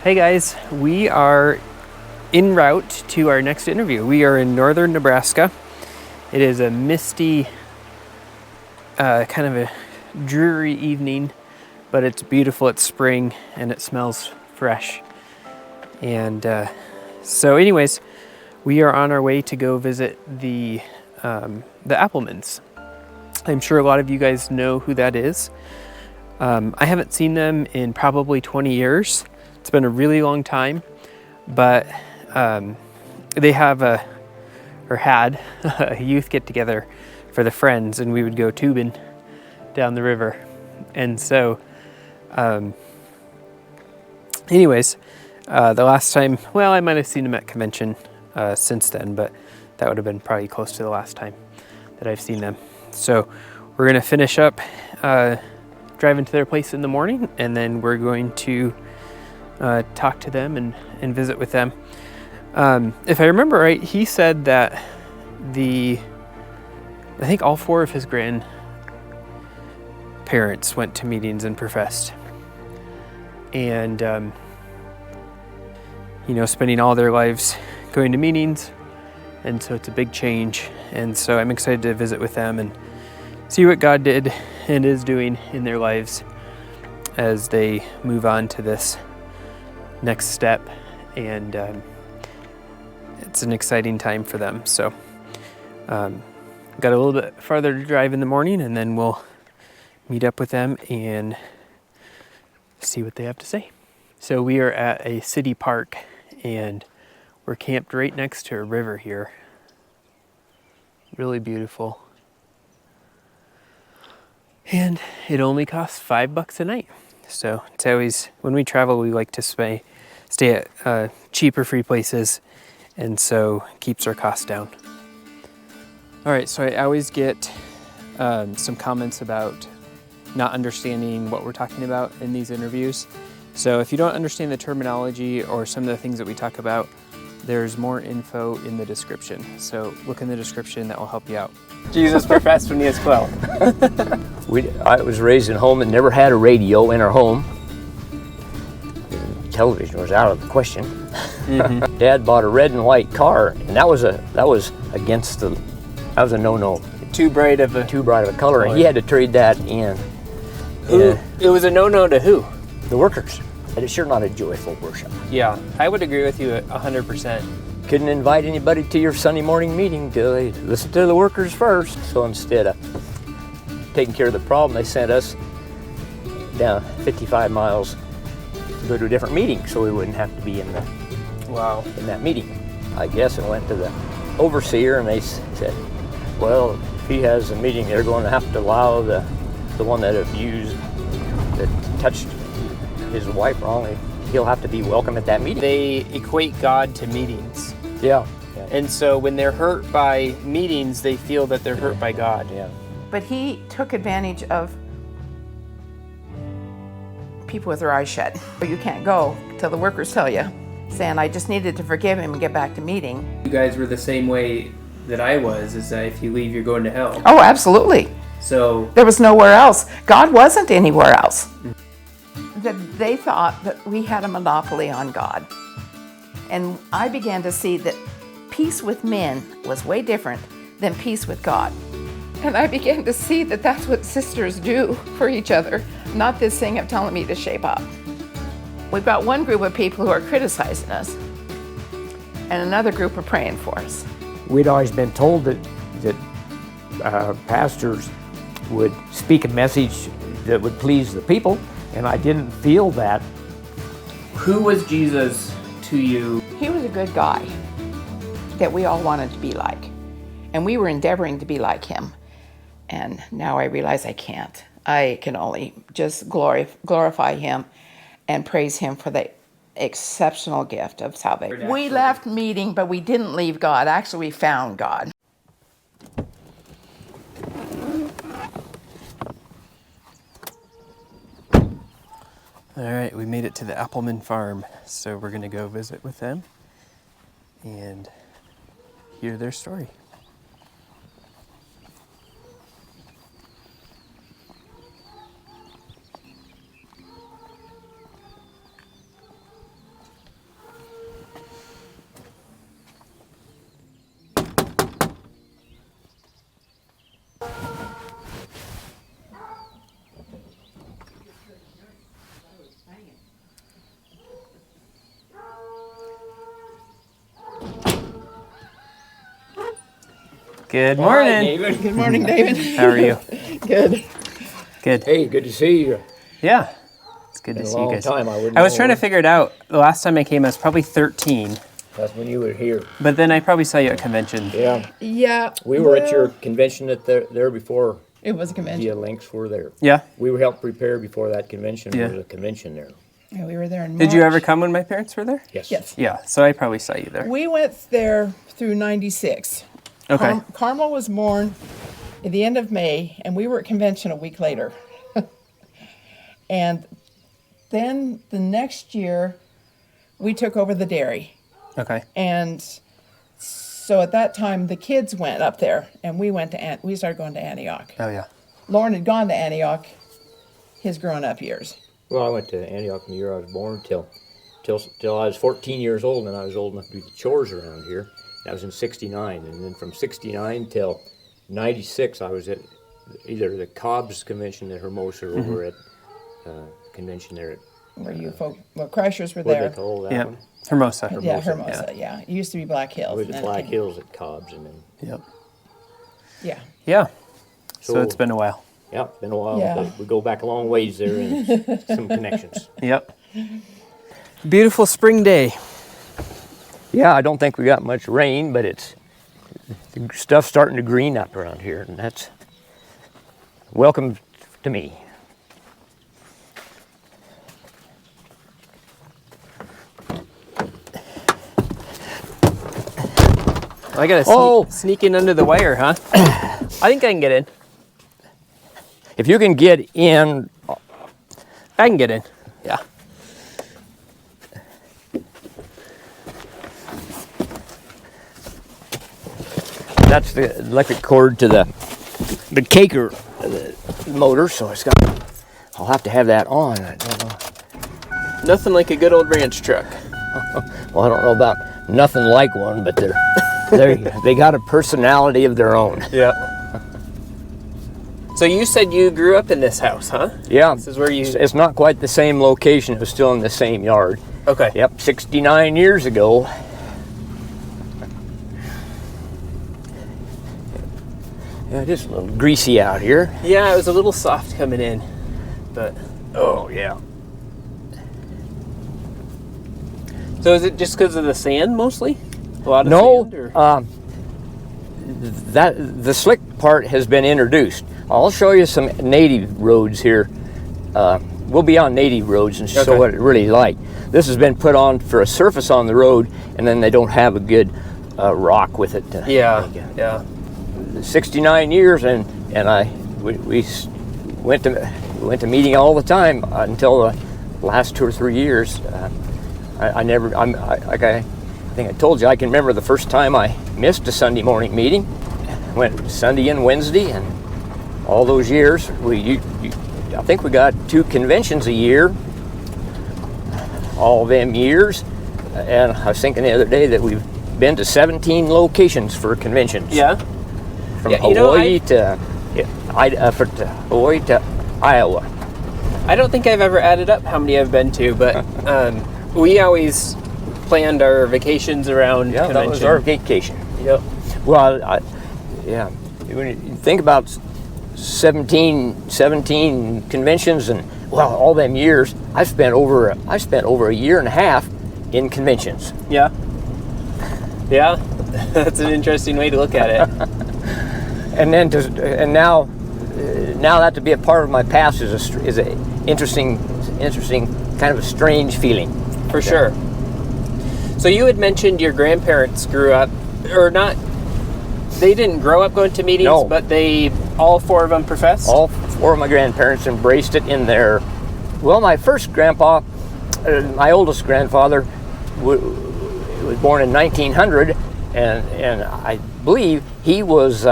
Hey guys, we are en route to our next interview. We are in northern Nebraska. It is a misty, kind of a dreary evening, but it's beautiful. It's spring and it smells fresh. And so anyways, we are on our way to go visit the Applemans. I'm sure a lot of you guys know who that is. I haven't seen them in probably 20 years. It's been a really long time, but they have had a youth get together for the friends, and we would go tubing down the river. And so, anyways, the last time, well, I might have seen them at convention since then, but that would have been probably close to the last time that I've seen them. So we're gonna finish up driving to their place in the morning, and then we're going to talk to them and visit with them. If I remember right, he said that I think all four of his grandparents went to meetings and professed. And, spending all their lives going to meetings. And so it's a big change. And so I'm excited to visit with them and see what God did and is doing in their lives as they move on to this next step. And it's an exciting time for them. So got a little bit farther to drive in the morning, and then we'll meet up with them and see what they have to say. So we are at a city park, and we're camped right next to a river here. Really beautiful. And it only costs $5 a night. So it's always, when we travel, we like to stay at cheaper free places, and so keeps our costs down. All right, so I always get some comments about not understanding what we're talking about in these interviews. So if you don't understand the terminology or some of the things that we talk about, there's more info in the description. So look in the description, that will help you out. Jesus professed when he was 12. I was raised in a home that never had a radio in our home. Television was out of the question. Mm-hmm. Dad bought a red and white car, and that was a no-no. Too bright of a color, and he had to trade that in. It was a no-no to who? The workers. And it's sure not a joyful worship. Yeah, I would agree with you 100%. Couldn't invite anybody to your Sunday morning meeting till they listen to the workers first. So instead of taking care of the problem, they sent us down 55 miles to go to a different meeting, so we wouldn't have to be in that meeting. I guess, and went to the overseer, and they said, well, if he has a meeting, they're going to have to allow the one that touched his wife wrongly, he'll have to be welcome at that meeting. They equate God to meetings. Yeah. And so when they're hurt by meetings, they feel that they're hurt by God. Yeah. But he took advantage of people with their eyes shut. You can't go till the workers tell you, saying, I just needed to forgive him and get back to meeting. You guys were the same way that I was, is that if you leave, you're going to hell. Oh, absolutely. So there was nowhere else. God wasn't anywhere else. That they thought that we had a monopoly on God. And I began to see that peace with men was way different than peace with God. And I began to see that that's what sisters do for each other, not this thing of telling me to shape up. We've got one group of people who are criticizing us, and another group are praying for us. We'd always been told that pastors would speak a message that would please the people, and I didn't feel that. Who was Jesus to you? He was a good guy that we all wanted to be like, and we were endeavoring to be like him. And now I realize I can't. I can only just glorify him and praise him for the exceptional gift of salvation. We left meeting, but we didn't leave God. Actually, we found God. All right, we made it to the Appleman farm, so we're gonna go visit with them and hear their story. Good morning. David. Good morning, David. How are you? Good. Good. Hey, good to see you. Yeah. It's good to Been a see you long guys. time. I was trying to figure it out. The last time I came, I was probably 13. That's when you were here. But then I probably saw you at convention. Yeah. Yeah. We were at your convention there before It was a convention. the links were there. Yeah. We were helped prepare before that convention. Yeah. There was a convention there. Yeah, we were there in March. Did you ever come when my parents were there? Yes. Yes. Yeah. So I probably saw you there. We went there through 96. Okay. Carmel was born at the end of May, and we were at convention a week later. And then the next year, we took over the dairy. Okay. And so at that time, the kids went up there, and we started going to Antioch. Oh, yeah. Loren had gone to Antioch his grown-up years. Well, I went to Antioch the year I was born till I was 14 years old, and I was old enough to do the chores around here. That was in 69, and then from 69 till 96, I was at either the Cobb's convention at Hermosa or over at convention there at Where you folk, Crushers were what there. they call that Yeah. one? Hermosa. Yeah, Hermosa, yeah. It used to be Black Hills. With and the then it Black came- Hills at Cobb's, and then Yep. Yeah. Yeah. So So- it's been a while. yeah, it's been a while. Yeah. But we go back a long ways there and some connections. Yep. Beautiful spring day. Yeah, I don't think we got much rain, but the stuff's starting to green up around here, and that's welcome to me. I gotta sneak in under the wire, huh? I think I can get in. If you can get in, I can get in. Yeah. that's the electric cord to the caker motor, so I'll have to have that on. I don't know. Nothing like a good old ranch truck. Well, I don't know about nothing like one, but they got a personality of their own. Yeah. So you said you grew up in this house, huh? Yeah. This is where you... It's not quite the same location. It was still in the same yard. Okay. Yep, 69 years ago. Yeah, it is a little greasy out here. Yeah, it was a little soft coming in, but... Oh, yeah. So is it just because of the sand, mostly? A lot of No, sand? Or? the slick part has been introduced. I'll show you some native roads here. We'll be on native roads and show Okay. what it really like. This has been put on for a surface on the road, and then they don't have a good rock with it. Yeah, yeah. 69 years, and we went to meeting all the time until the last 2 or 3 years. I think I told you, I can remember the first time I missed a Sunday morning meeting. Went Sunday and Wednesday, and all those years, I think we got 2 conventions a year, all them years. And I was thinking the other day that we've been to 17 locations for conventions. Yeah? From Yeah, you know, Hawaii to Hawaii to Iowa. I don't think I've ever added up how many I've been to, but we always planned our vacations around Yeah, convention. that was our vacation. Yep. Well, yeah. When you think about 17 conventions and all them years, I spent over a year and a half in conventions. Yeah. Yeah. That's an interesting way to look at it. And then now that to be a part of my past is a interesting kind of a strange feeling. For sure. So you had mentioned your grandparents grew up, or not, they didn't grow up going to meetings, No. but all 4 of them professed? All 4 of my grandparents embraced it in their... Well, my first grandpa, my oldest grandfather, was born in 1900, and I believe he was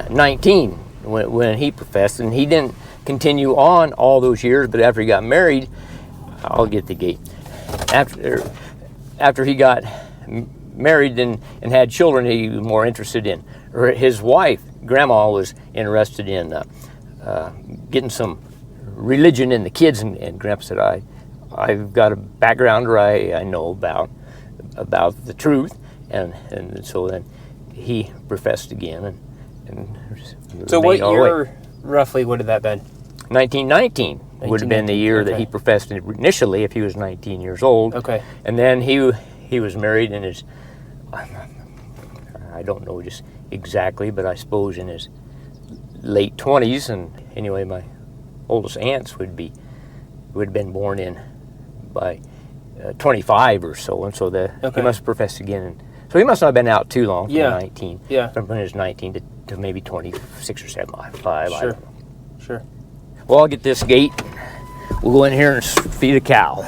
19 when he professed, and he didn't continue on all those years, but after he got married, I'll get the gate. After he got married and had children, he was more interested in, or his wife, Grandma, was interested in getting some religion in the kids, and Grandpa said, I've got a background where I know about the truth, and so then he professed again, and So what remained all the way. year, roughly, would have that been? 1919 would have been the year that okay. he professed initially, if he was 19 years old. Okay. And then he was married in his, I don't know just exactly, but I suppose in his late 20s. And anyway, my oldest aunts would have been born in by 25 or so, and so he must have professed again. And so he must not have been out too long from 19. Yeah. From when he was 19 to maybe 26 or 75. I Sure. don't know. Sure. Well, I'll get this gate. We'll go in here and feed a cow.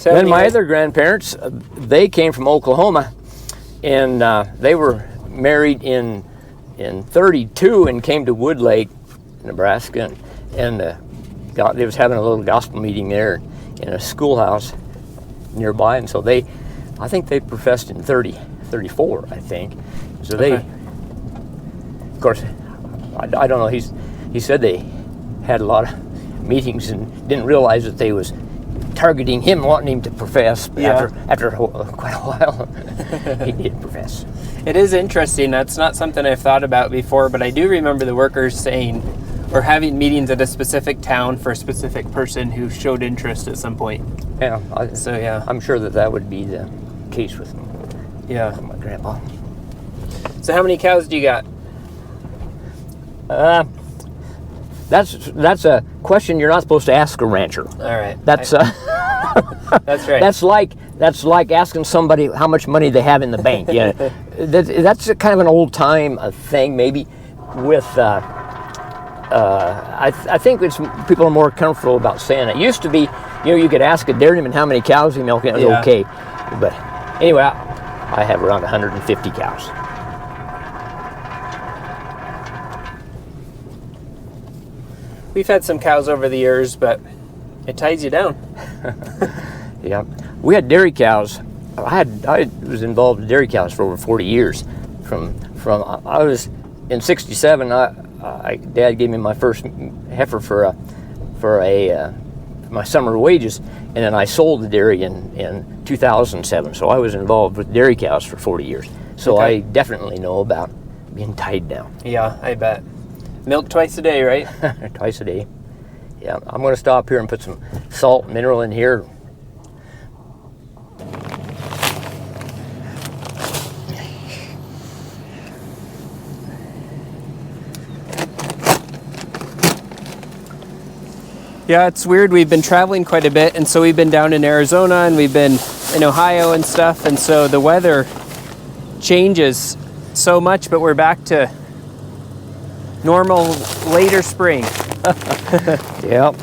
Then my other grandparents, they came from Oklahoma, and they were married in 32 and came to Wood Lake, Nebraska, and they was having a little gospel meeting there in a schoolhouse nearby, and so I think they professed in 34, I think. So they, of course, I don't know. He said they had a lot of meetings and didn't realize that they was targeting him, wanting him to profess. But after quite a while, he did profess. It is interesting. That's not something I've thought about before, but I do remember the workers saying, or having meetings at a specific town for a specific person who showed interest at some point. Yeah. I'm sure that would be the case with my grandpa. So how many cows do you got? That's a question you're not supposed to ask a rancher. All right. That's that's right. That's like asking somebody how much money they have in the bank. Yeah, that's a kind of an old time thing. Maybe with I think people are more comfortable about saying it. It used to be, you could ask a dairyman how many cows he milked, and it was okay. But anyway, I have around 150 cows. We've had some cows over the years, but it ties you down. Yeah, we had dairy cows. I was involved in dairy cows for over 40 years. From I was in '67. Dad gave me my first heifer for my summer wages, and then I sold the dairy in 2007. So I was involved with dairy cows for 40 years. So I definitely know about being tied down. Yeah, I bet. Milk twice a day, right? Twice a day. Yeah, I'm going to stop here and put some salt and mineral in here. Yeah, it's weird. We've been traveling quite a bit, and so we've been down in Arizona, and we've been in Ohio and stuff, and so the weather changes so much, but we're back to normal later spring. Yep.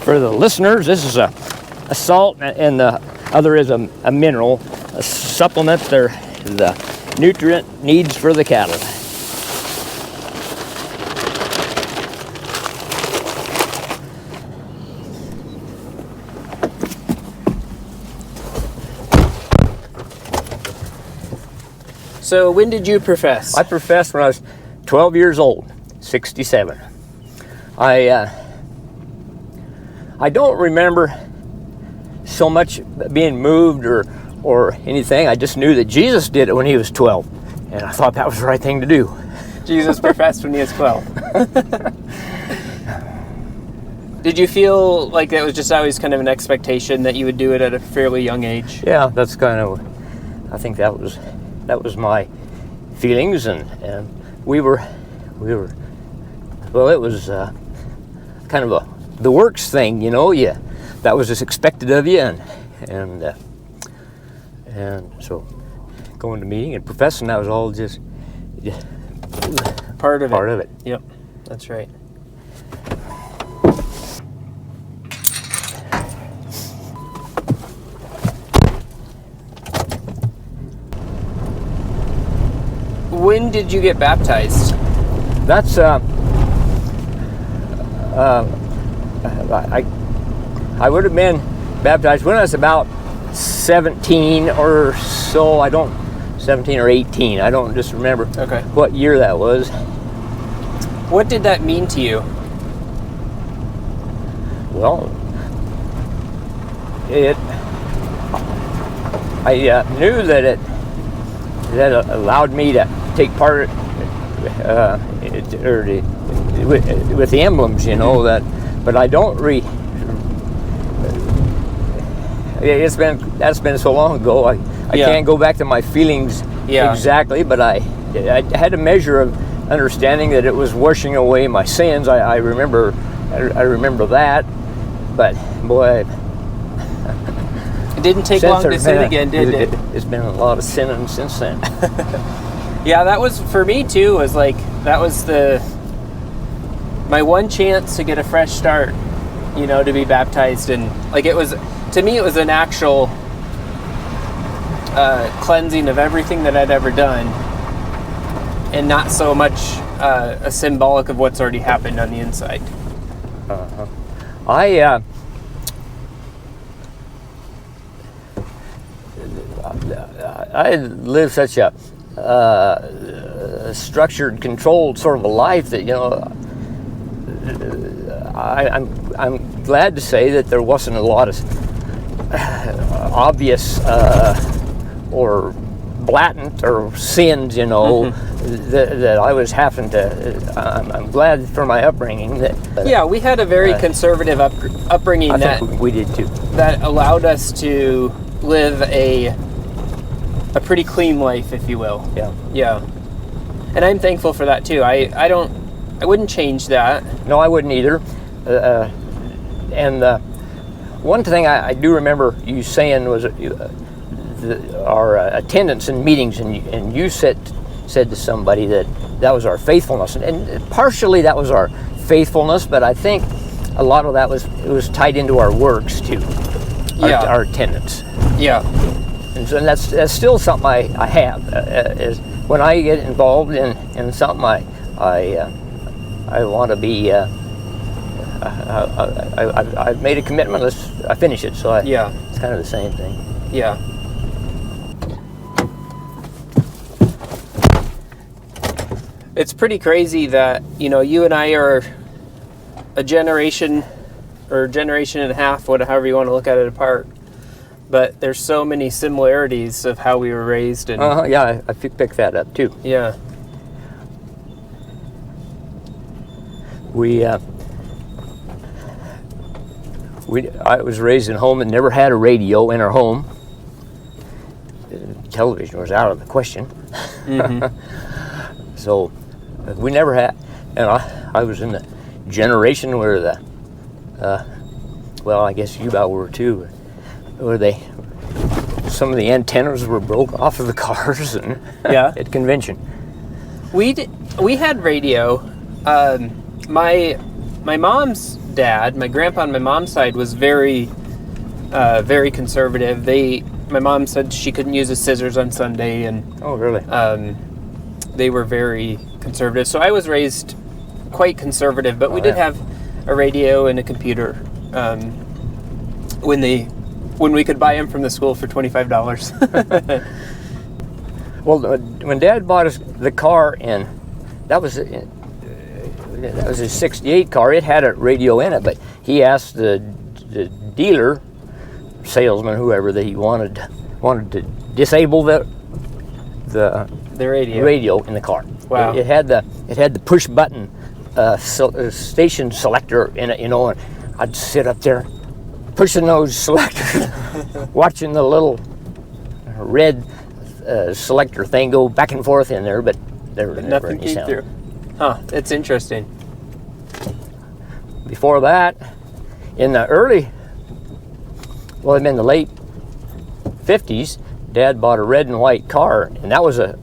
For the listeners, this is a salt, and the other is a mineral, a supplement the nutrient needs for the cattle. So when did you profess? I professed when I was 12 years old, 67. I don't remember so much being moved or anything. I just knew that Jesus did it when he was 12, and I thought that was the right thing to do. Jesus professed when he was 12. Did you feel like that was just always kind of an expectation that you would do it at a fairly young age? Yeah, that's kind of, I think that was my feelings, and we were, well, it was kind of the works thing, yeah, that was just expected of you, and so going to meeting and professing, that was all just part of it. Yep, that's right. When did you get baptized? That's I would have been baptized when I was about 17 or so. 17 or 18. I don't just remember what year that was. What did that mean to you? Well, I knew that it allowed me to take part with the emblems, you know, but I don't that's been so long ago. I can't go back to my feelings exactly, but I had a measure of understanding that it was washing away my sins. I remember that, but boy, it didn't take long to sin again, did it? It's been a lot of sinning since then. Yeah, that was for me too. Was like that was my one chance to get a fresh start, you know, to be baptized, and like it was. To me, it was an actual cleansing of everything that I'd ever done, and not so much a symbolic of what's already happened on the inside. I live such a structured, controlled sort of a life that, you know, I'm glad to say that there wasn't a lot of obvious or blatant or sins, you know, that I was having to. I'm glad for my upbringing. Yeah, we had a very conservative upbringing. I think we did too. That allowed us to live a pretty clean life, if you will. Yeah. And I'm thankful for that too. I wouldn't change that. No, I wouldn't either. One thing I do remember you saying was our attendance in meetings, and you said to somebody that was our faithfulness, and partially that was our faithfulness, but I think a lot of that was tied into our works too, our attendance. Yeah, and so that's still something I have. Is when I get involved in something, I want to be. I've made a commitment. I finish it. So it's kind of the same thing. Yeah. It's pretty crazy that, you know, you and I are a generation or generation and a half, however you want to look at it, apart. But there's so many similarities of how we were raised. And I picked that up too. Yeah. I was raised in a home that never had a radio in our home. Television was out of the question. So we never had, and I was in the generation where I guess you about were too, where some of the antennas were broke off of the cars and at convention. We had radio. My mom's dad, my grandpa on my mom's side, was very conservative. My mom said she couldn't use the scissors on Sunday, and oh really? They were very conservative. So I was raised quite conservative, but we did have a radio and a computer when we could buy them from the school for $25. Well, when Dad bought us the car, and that was his '68 car. It had a radio in it, but he asked the dealer, salesman, whoever, that he wanted to disable the radio in the car. Wow! It had the push button station selector in it, you know, and I'd sit up there pushing those selectors, watching the little red selector thing go back and forth in there, but there was never any sound. Through. Huh, it's interesting. Before that, in the late 50s, Dad bought a red and white car, and that was a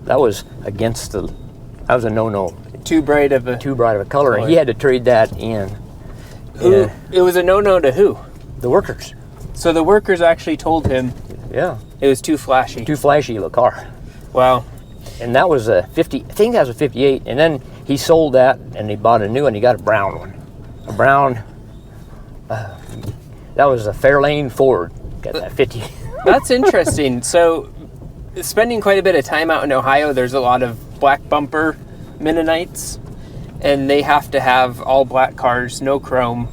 no-no. Too bright of a color, and he had to trade that in. It was a no-no to who? The workers. So the workers actually told him. Yeah. It was too flashy. Too flashy of a car. Wow. And that was a 50. I think that was a '58, and then he sold that and he bought a new one. He got a brown one. a brown. That was a Fairlane Ford. Got that 50. That's interesting. So, spending quite a bit of time out in Ohio, there's a lot of black bumper Mennonites, and they have to have all black cars, no chrome,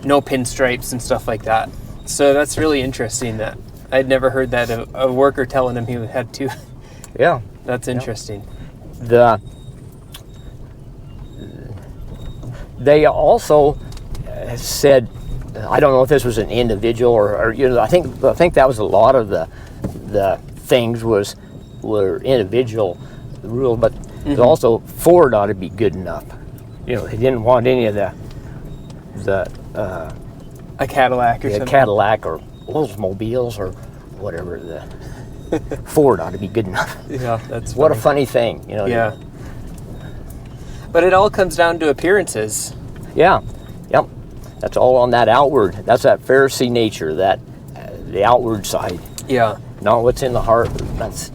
no pinstripes and stuff like that. So that's really interesting that I'd never heard that a worker telling him he had to. Yeah. That's interesting. They also said, I don't know if this was an individual or I think that was a lot of the things were individual rules, but also Ford ought to be good enough. They didn't want any of the a Cadillac or something. Cadillac or Oldsmobiles or whatever. The Ford ought to be good enough. Yeah, that's what a funny thing, Yeah. But it all comes down to appearances. Yeah. Yep. That's all on that outward. That's that Pharisee nature, that the outward side. Yeah. Not what's in the heart. That's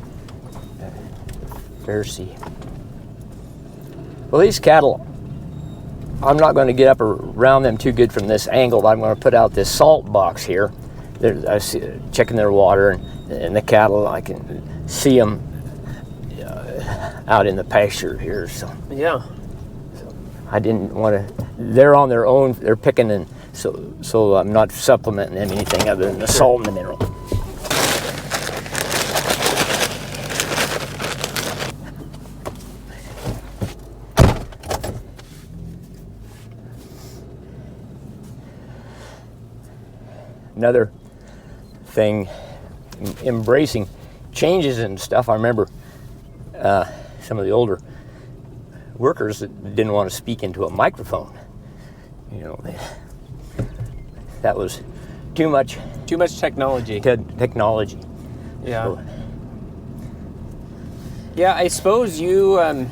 Pharisee. Well, these cattle, I'm not going to get up around them too good from this angle, but I'm going to put out this salt box here. I see, checking their water, and the cattle, I can see them out in the pasture here. So yeah. I didn't want to. They're on their own. They're picking, and so I'm not supplementing them anything other than the salt and the mineral. Another thing, embracing changes and stuff. I remember some of the older workers that didn't want to speak into a microphone. That was too much. Too much technology. Technology. Yeah. So, yeah, I suppose you.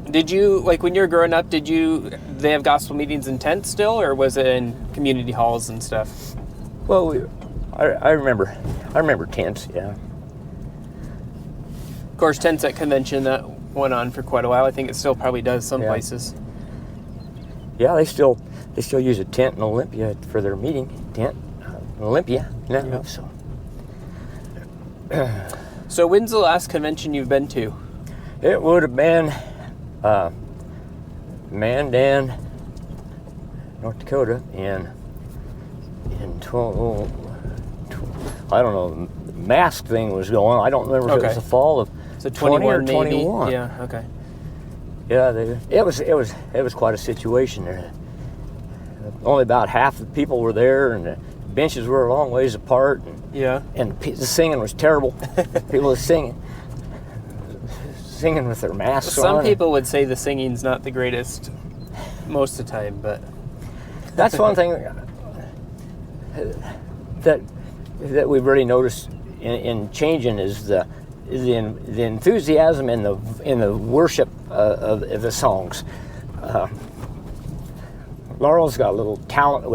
Did you, like when you were growing up, they have gospel meetings in tents still, or was it in community halls and stuff? Well, I remember tents, yeah. Of course, tents at convention, that went on for quite a while. I think it still probably does some places. Yeah, they still use a tent in Olympia for their meeting tent. Olympia, Yeah. So. So when's the last convention you've been to? It would have been Mandan, North Dakota, in 12, I don't know, the mask thing was going. I don't remember if it was the fall of So 20 or 21 maybe? 21. Yeah, okay. Yeah, it was quite a situation there. Only about half the people were there, and the benches were a long ways apart. And the singing was terrible. People were singing with their masks on. Some people would say the singing's not the greatest most of the time, but that's one thing that we've really noticed in changing is the enthusiasm in the worship of the songs. Laurel's got a little talent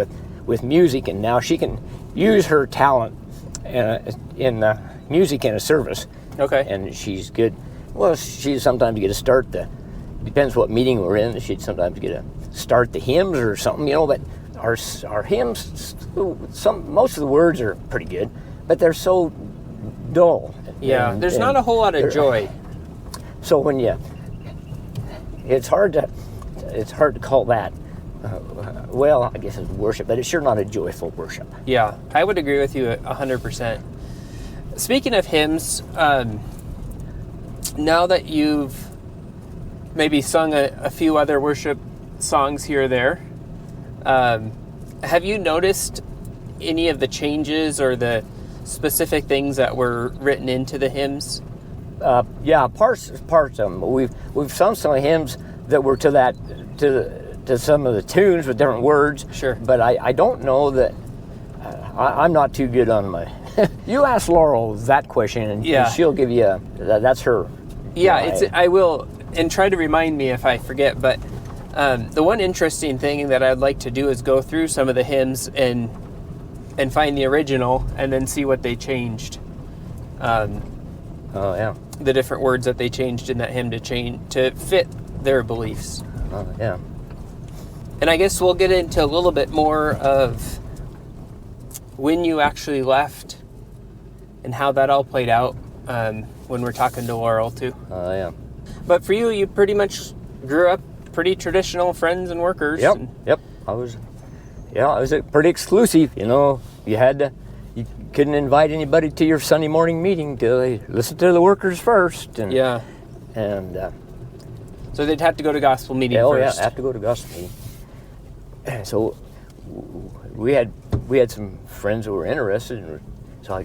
with music, and now she can use her talent in music in a service. okay. And she's good. Well, she sometimes get to start depends what meeting we're in. She'd sometimes get to start the hymns or something, but our hymns, most of the words are pretty good, but they're so dull. Yeah, there's not a whole lot of joy. So when it's hard to call that. Well, I guess it's worship, but it's sure not a joyful worship. Yeah, I would agree with you 100%. Speaking of hymns, now that you've maybe sung a few other worship songs here or there, have you noticed any of the changes or the specific things that were written into the hymns? Yeah, parts of them. We've sung some hymns that were to some of the tunes with different words. Sure. But I don't know that. I'm not too good on my. You ask Laurel that question, and she'll give you that's her. Yeah, I will, and try to remind me if I forget. But the one interesting thing that I'd like to do is go through some of the hymns and find the original, and then see what they changed. Oh yeah. The different words that they changed in that hymn to fit their beliefs. Yeah. And I guess we'll get into a little bit more of when you actually left and how that all played out when we're talking to Laurel too. Yeah. But for you, you pretty much grew up pretty traditional friends and workers. Yep. Yep. I was pretty exclusive. You know, you couldn't invite anybody to your Sunday morning meeting till they listened to the workers first. And, Yeah. And so they'd have to go to gospel meeting first. Yeah, have to go to gospel meeting. And so we had some friends who were interested, and so I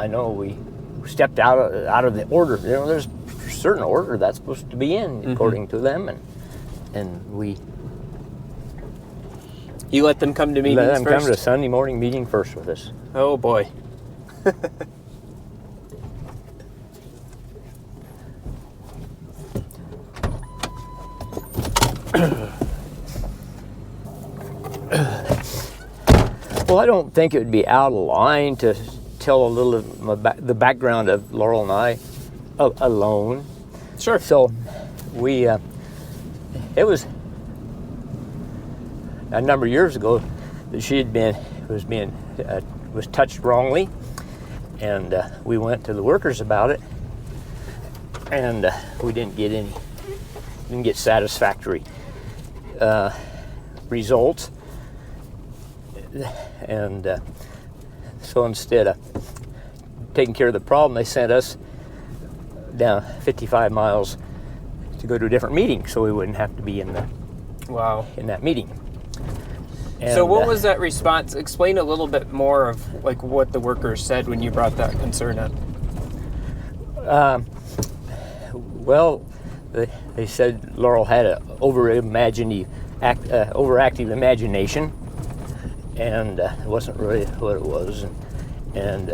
know we stepped out of the order. You know, there's a certain order that's supposed to be in according to them, and we You let them come to meetings let them first? come to Sunday morning meeting first with us. Oh boy. Well, I don't think it would be out of line to tell a little of the background of Laurel and I alone. Sure. So we, it was a number of years ago that she was touched wrongly, and we went to the workers about it, and we didn't get satisfactory results, and so instead of taking care of the problem, they sent us down 55 miles to go to a different meeting, so we wouldn't have to be in that meeting. And, so what was that response? Explain a little bit more of like what the workers said when you brought that concern up. Well, they said Laurel had an overactive imagination, and it wasn't really what it was. And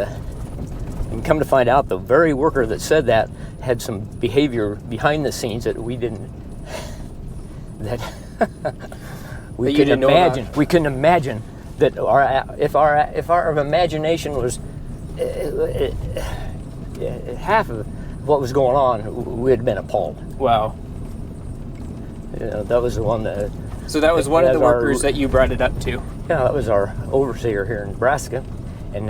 come to find out, the very worker that said that had some behavior behind the scenes that we didn't. We couldn't imagine. We couldn't imagine that if our imagination was half of what was going on, we'd been appalled. Wow. You know, that was the one that. So that was one of the workers that you brought it up to. Yeah, that was our overseer here in Nebraska, and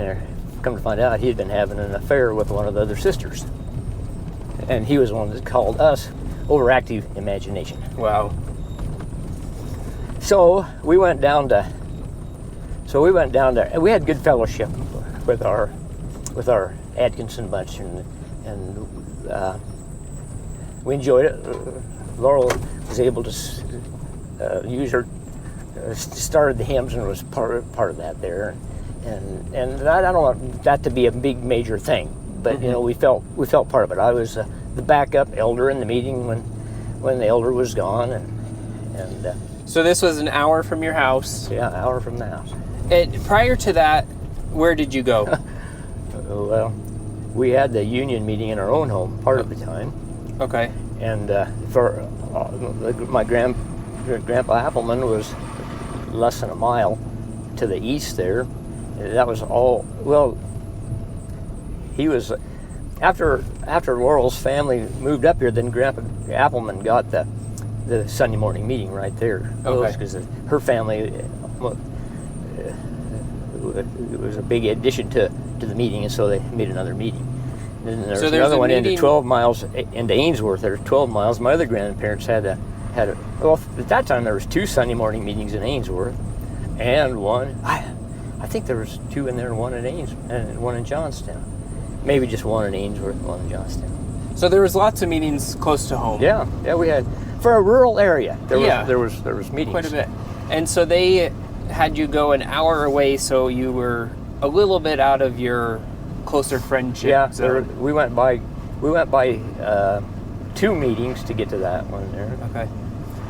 come to find out, he had been having an affair with one of the other sisters, and he was the one that called us overactive imagination. Wow. So we went down there, and we had good fellowship with our Atkinson bunch, and we enjoyed it. Laurel was able to use her, started the hymns and was part of that there, and I don't want that to be a big major thing, but you know, we felt part of it. I was the backup elder in the meeting when the elder was gone, and so this was an hour from your house. Yeah, an hour from the house. And prior to that, where did you go? Well, we had the union meeting in our own home part of the time. Okay. And for my Grandpa Appleman was less than a mile to the east there. That was all. Well, he was after Laurel's family moved up here. Then Grandpa Appleman got the Sunday morning meeting right there. Okay. Because her family it was a big addition to the meeting, and so they made another meeting. And then there's another one into 12 miles into Ainsworth. There's 12 miles. My other grandparents had a well, at that time there was 2 Sunday morning meetings in Ainsworth, and one. I think there was 2 in there, and one in and one in Johnstown. Maybe just one in Ainsworth, and one in Johnstown. So there was lots of meetings close to home. Yeah, we had for a rural area. There was meetings quite a bit, and so they had you go an hour away, so you were a little bit out of your closer friendship. Yeah, we went by 2 meetings to get to that one there. Okay.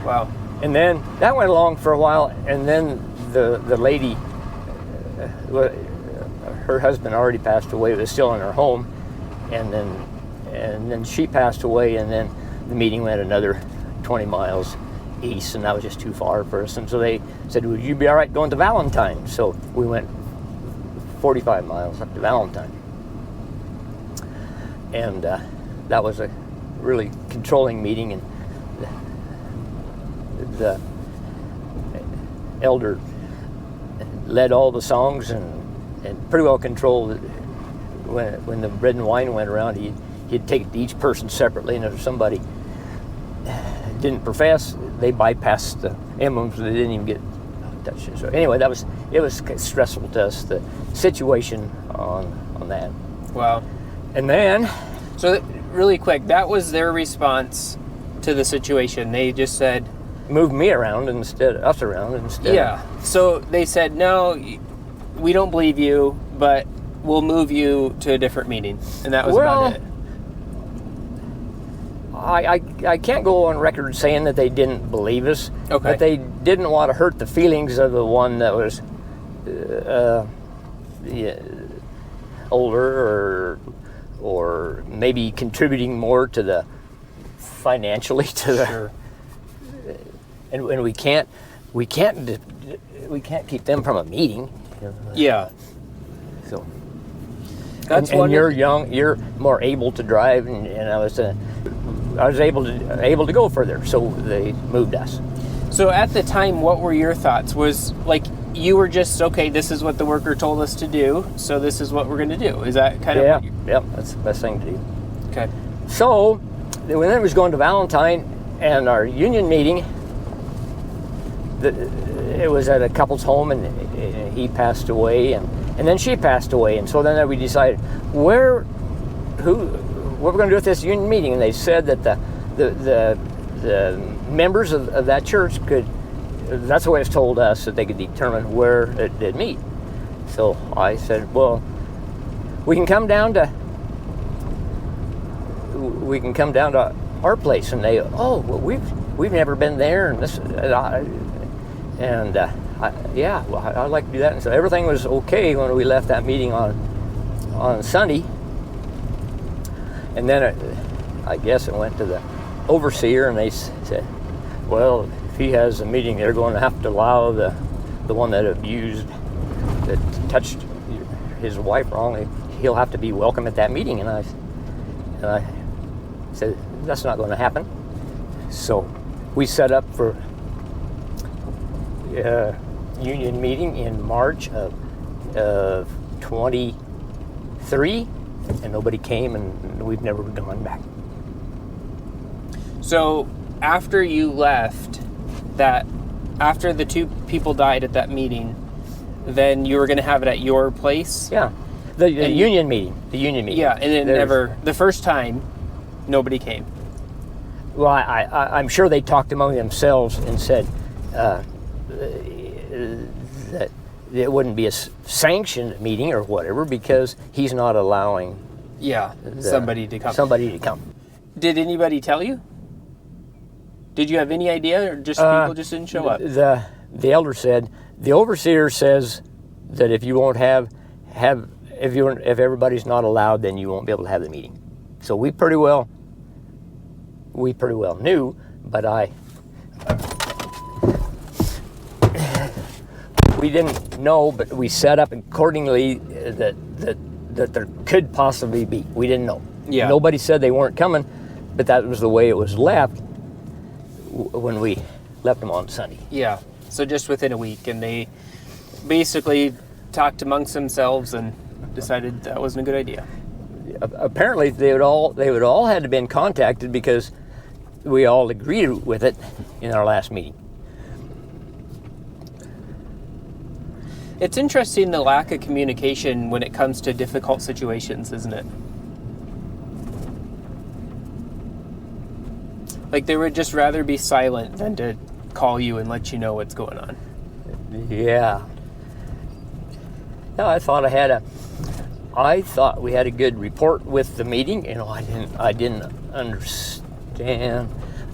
Wow. And then that went along for a while, and then the lady, her husband already passed away, was still in her home, and then she passed away, and then the meeting went another 20 miles east, and that was just too far for us. And so they said, "Would you be all right going to Valentine?" So we went 45 miles up to Valentine, and that was a really controlling meeting. And the elder led all the songs and pretty well controlled it. When the bread and wine went around, he'd take it to each person separately, and if somebody didn't profess, they bypassed the emblems, they didn't even get touched. So anyway, it was stressful to us, the situation on that. Wow. And then, So really quick, that was their response to the situation. They just said, move me around instead, us around instead. yeah. So they said, no, we don't believe you, but we'll move you to a different meeting. And that was about it. I can't go on record saying that they didn't believe us, Okay. but they didn't want to hurt the feelings of the one that was older or maybe contributing more to the financially to the. Sure. And we can't keep them from a meeting. Yeah. So. That's and wonderful. you're young, you're more able to drive, and I was able to go further, so they moved us. So at the time, what were your thoughts? Was like you were just, okay, this is what the worker told us to do, so this is what we're going to do. Is that kind of what you... Yeah, that's the best thing to do. Okay. So when it was going to Valentine and our union meeting, it was at a couple's home, and he passed away, and then she passed away, and so then we decided what we're going to do at this union meeting, and they said that the members of that church could. That's the way it's told us, that they could determine where they'd meet. So I said, well, we can come down to our place, and they, oh, well, we've never been there, and this, yeah, well, I'd like to do that. And so everything was okay when we left that meeting on Sunday. And then I guess it went to the overseer, and they said, well, if he has a meeting, they're going to have to allow the one that touched his wife wrongly, he'll have to be welcome at that meeting. And I said, that's not going to happen. So we set up for union meeting in March of 23, and nobody came, and we've never gone back. So after you left, after the two people died at that meeting, then you were going to have it at your place? Yeah, the union meeting. Yeah, and it the first time, nobody came. Well, I'm sure they talked among themselves and said that it wouldn't be a sanctioned meeting or whatever, because he's not allowing somebody to come. Did anybody tell you? Did you have any idea, or just people just didn't show up? The elder said, the overseer says that if you won't if everybody's not allowed, then you won't be able to have the meeting. So we pretty well knew, but we didn't know, but we set up accordingly that there could possibly be. We didn't know. Yeah. Nobody said they weren't coming, but that was the way it was left when we left them on Sunday. Yeah. So just within a week, and they basically talked amongst themselves and decided that wasn't a good idea. Apparently, they would all had to have been contacted, because we all agreed with it in our last meeting. It's interesting, the lack of communication when it comes to difficult situations, isn't it? Like they would just rather be silent than to call you and let you know what's going on. Yeah. No, I thought we had a good report with the meeting. You know, I didn't understand,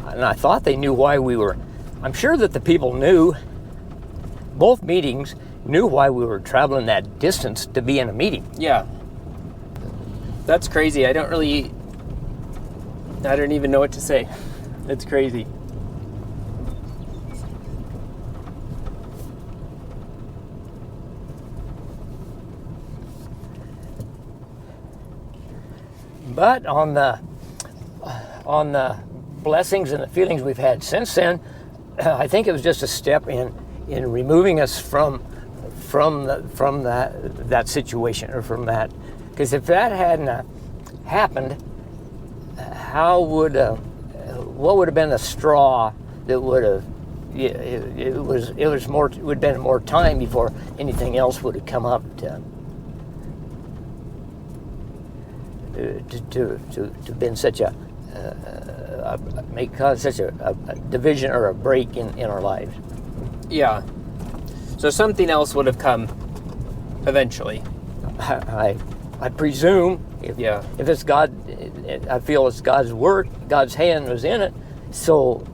and I thought they knew why we were. I'm sure that the people knew. Both meetings knew why we were traveling that distance to be in a meeting. Yeah. That's crazy. I don't even know what to say. It's crazy. But on the blessings and the feelings we've had since then, I think it was just a step in removing us from that situation, or from that, because if that hadn't happened, what would have been the straw that would have? It would have been more time before anything else would have come up to been such a cause such a division or a break in our lives. Yeah. So something else would have come eventually. I presume if it's God, I feel it's God's work, God's hand was in it. So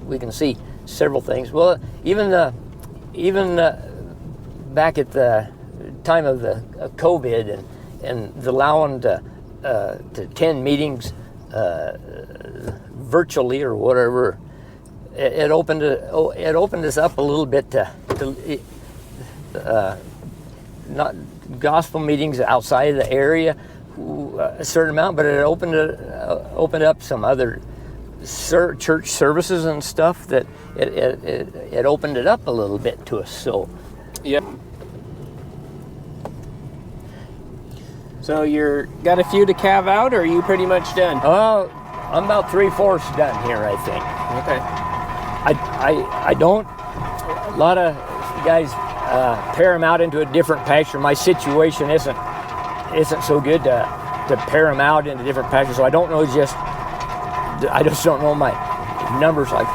we can see several things. Well, even back at the time of the COVID and the allowing to attend meetings virtually or whatever, it opened us up a little bit to not gospel meetings outside of the area a certain amount, but it opened up some other church services and stuff that it opened it up a little bit to us. So yep. So you're got a few to calve out, or are you pretty much done? I'm about 3/4 done here, I think. Okay. I don't. A lot of guys pair them out into a different pasture. My situation isn't so good to pair them out into different pastures. So I just don't know my numbers. Like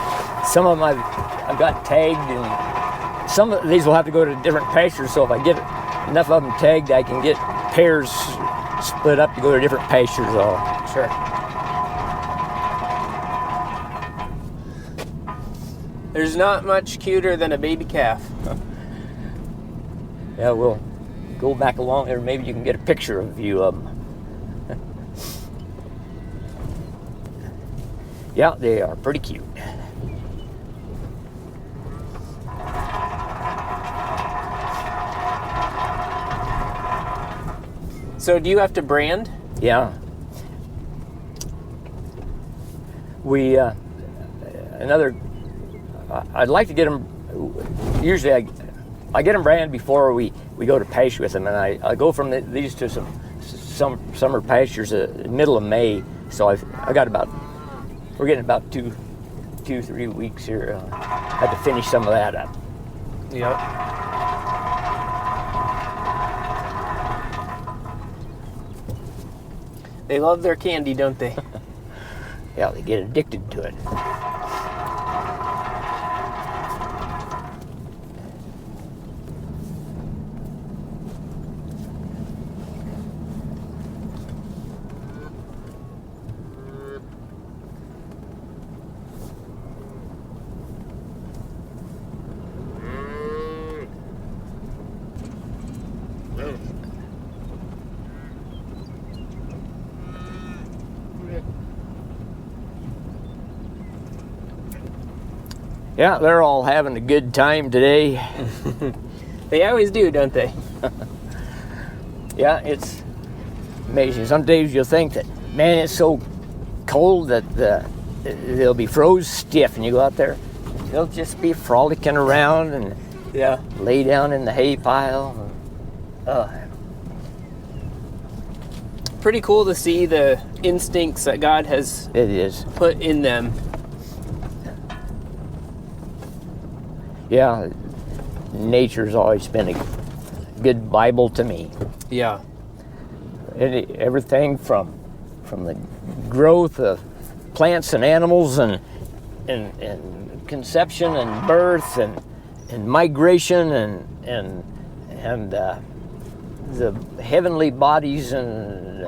some of them I've got tagged, and some of these will have to go to different pastures. So if I get enough of them tagged, I can get pairs split up to go to different pastures. Sure. There's not much cuter than a baby calf. Yeah, we'll go back along there. Maybe you can get a picture of a view of them. Yeah, they are pretty cute. So do you have to brand? Yeah. I'd like to get them, usually I get them branded before we go to pasture with them, and I go from these to some summer pastures in the middle of May, so we're getting about 2-3 weeks here. I have to finish some of that up. Yep. They love their candy, don't they? Yeah, they get addicted to it. Yeah, they're all having a good time today. They always do, don't they? Yeah, it's amazing. Some days you'll think that, man, it's so cold that they'll be froze stiff, and you go out there, they'll just be frolicking around and lay down in the hay pile. Pretty cool to see the instincts that God has put in them. Yeah, nature's always been a good Bible to me. Yeah. Everything from the growth of plants and animals and conception and birth and migration and the heavenly bodies and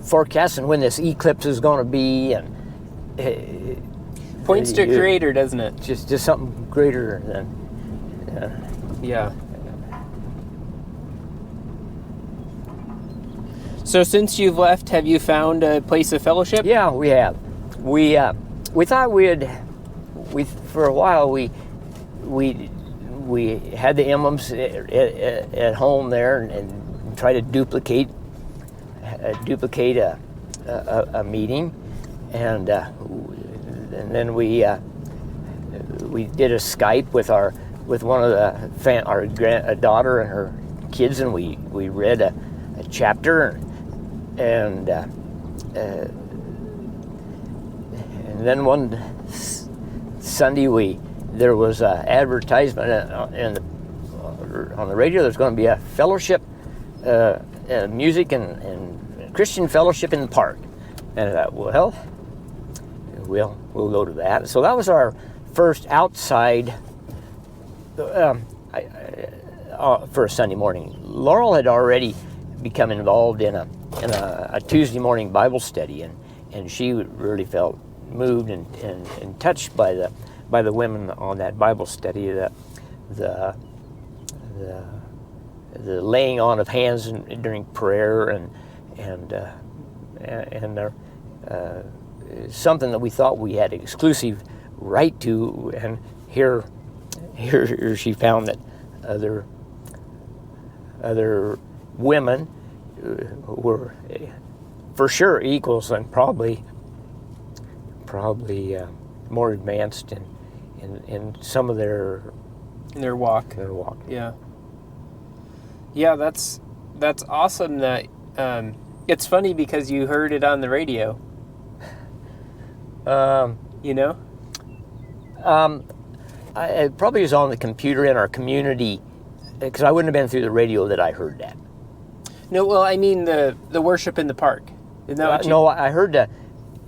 forecasting when this eclipse is going to be, and points to Creator, doesn't it? Just something greater than. Yeah. So since you've left, have you found a place of fellowship? Yeah, we have. We thought for a while we had the emblems at home there and try to duplicate a meeting, and then we did a Skype with one of our daughter and her kids, and we read a chapter, and then one Sunday there was an advertisement on the radio. There's going to be a fellowship, music and Christian fellowship in the park, and I thought, well, we'll go to that. So that was our first outside for a Sunday morning. Laurel had already become involved in a Tuesday morning Bible study, and she really felt moved and touched by the women on that Bible study, the laying on of hands during prayer, and something that we thought we had exclusive right to, and here she found that other women were for sure equals, and probably more advanced in some of their walk. Yeah. Yeah, that's awesome. That it's funny because you heard it on the radio. You know? It probably was on the computer in our community, because I wouldn't have been through the radio that I heard that. No, well, I mean the worship in the park. Isn't that what you... No, I heard that.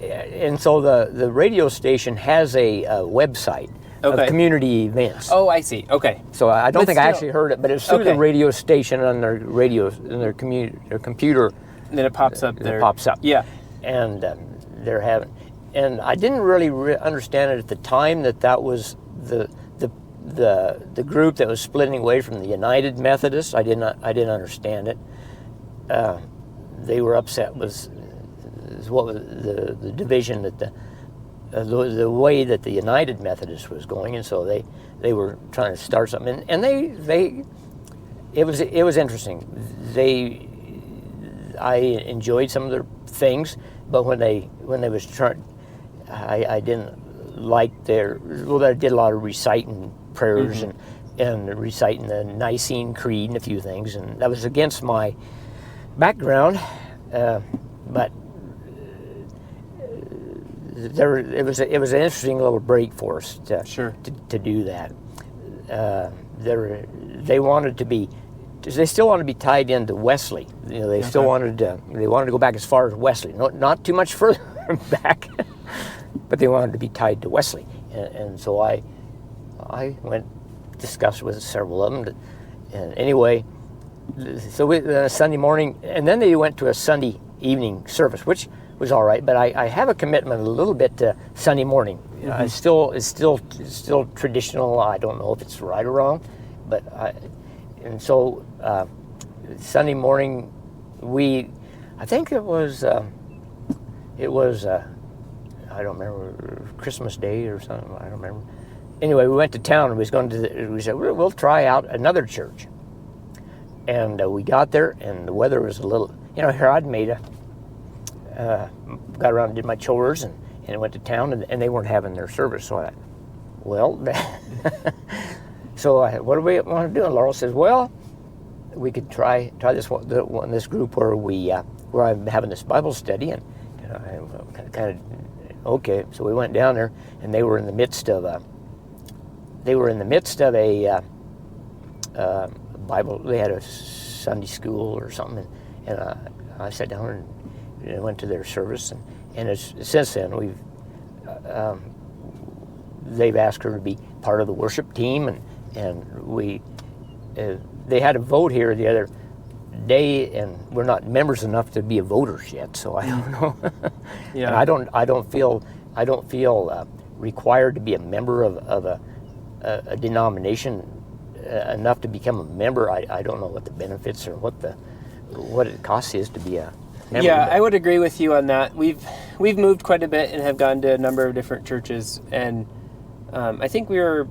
And so the radio station has a website of community events. Oh, I see. Okay. So I don't think I actually heard it, but it's through the radio station on their their computer. And then it pops up there. It pops up. Yeah. And they're having, and I didn't really understand it at the time that was the group that was splitting away from the United Methodists. I didn't understand it. They were upset with what was the division that the way that the United Methodist was going, and so they were trying to start something, and it was interesting. I enjoyed some of their things, but when they was trying, I didn't like they did a lot of reciting prayers and reciting the Nicene Creed and a few things, and that was against my background, but it was an interesting little break for us to do that. They still wanted to be tied into Wesley. You know, they still wanted to go back as far as Wesley, not too much further back, but they wanted to be tied to Wesley. And so I went, discussed with several of them, and anyway, so Sunday morning, and then they went to a Sunday evening service, which was all right, but I have a commitment a little bit to Sunday morning. It's still traditional. I don't know if it's right or wrong, but so Sunday morning, I think it was I don't remember, Christmas Day or something. I don't remember. Anyway, we went to town, and we said we'll try out another church, and we got there, and the weather was a little. Here I'd made got around and did my chores and went to town, and they weren't having their service. So I thought, well, so what do we want to do? And Laurel says, well, we could try this group where I'm having this Bible study, and I kind of okay. So we went down there, and they were in the midst of a Bible. They had a Sunday school or something, and I sat down and went to their service, and since then they've asked her to be part of the worship team, and they had a vote here the other day, and we're not members enough to be voters yet, so I don't know. Yeah. And I don't feel required to be a member of a denomination enough to become a member. I don't know what the benefits or what it costs is to be a member. Yeah, I would agree with you on that. We've moved quite a bit and have gone to a number of different churches, and I think we were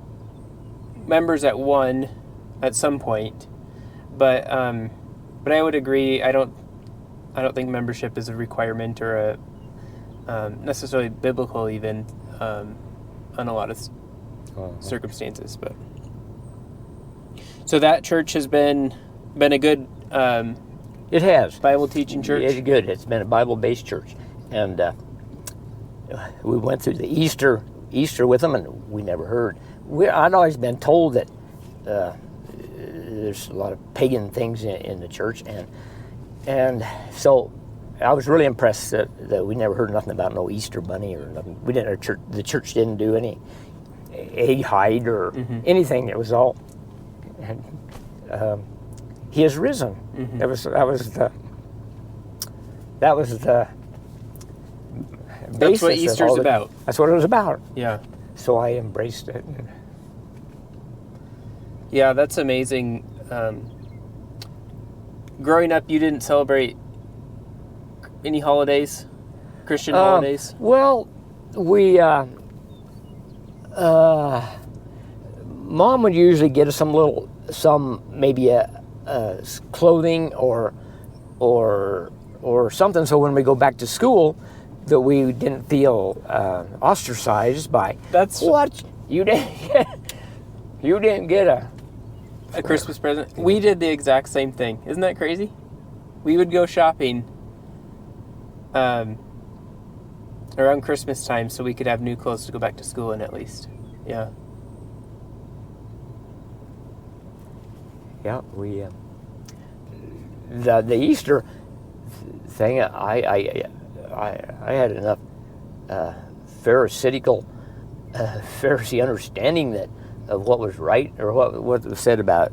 members at one at some point, but I would agree. I don't think membership is a requirement or a necessarily biblical even. on a lot of circumstances. But so that church has been a good It has. Bible teaching church. It's good. It's been a Bible-based church, and we went through the Easter with them, and we never heard. I'd always been told that there's a lot of pagan things in the church, and so I was really impressed that we never heard nothing about no Easter bunny or nothing. We didn't. The church didn't do any egg hide or anything. It was all. And, he has risen. That was the That's basis what of Easter's all about. That's what it was about. Yeah. So I embraced it. Yeah, that's amazing. Growing up, you didn't celebrate any holidays, Christian holidays? Well, we Mom would usually get us some maybe clothing or something, so when we go back to school, that we didn't feel ostracized by. That's what you didn't get a Christmas present. We did the exact same thing. Isn't that crazy? We would go shopping around Christmas time so we could have new clothes to go back to school in, at least. Yeah. Yeah, we the Easter thing. I had enough Pharisaical Pharisee understanding of what was right or what was said about,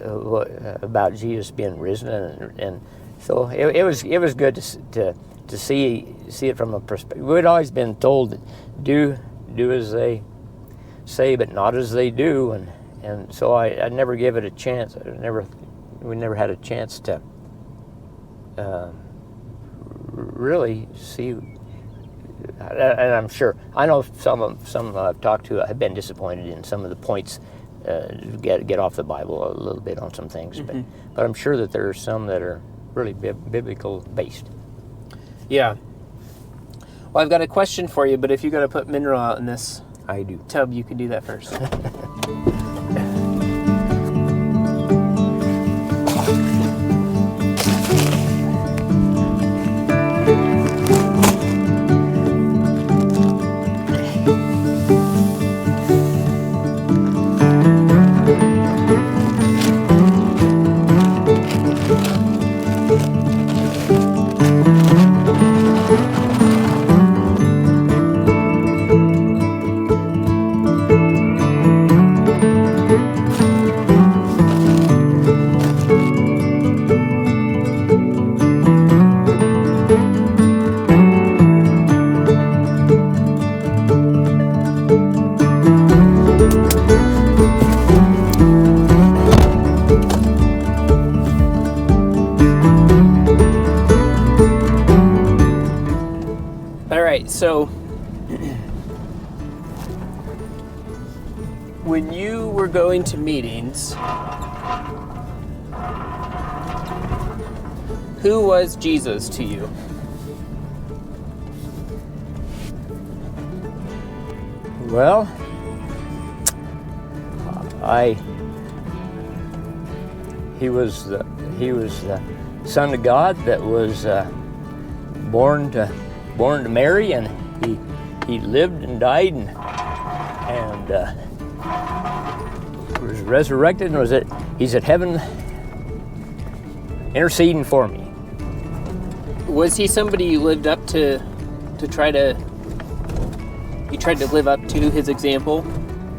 about Jesus being risen, and so it was good to see it from a perspective. We'd always been told that do as they say, but not as they do, and so I never gave it a chance. We never had a chance to really see. And I'm sure, I know some I've talked to have been disappointed in some of the points, get off the Bible a little bit on some things, but I'm sure that there are some that are really biblical based. Yeah. Well, I've got a question for you, but if you got to put mineral out in this I do. tub, you can do that first. So, when you were going to meetings, who was Jesus to you? Well, he was the Son of God that was born to Mary, and he lived and died and was resurrected, and he's at heaven interceding for me. Was he somebody you lived up to tried to live up to his example?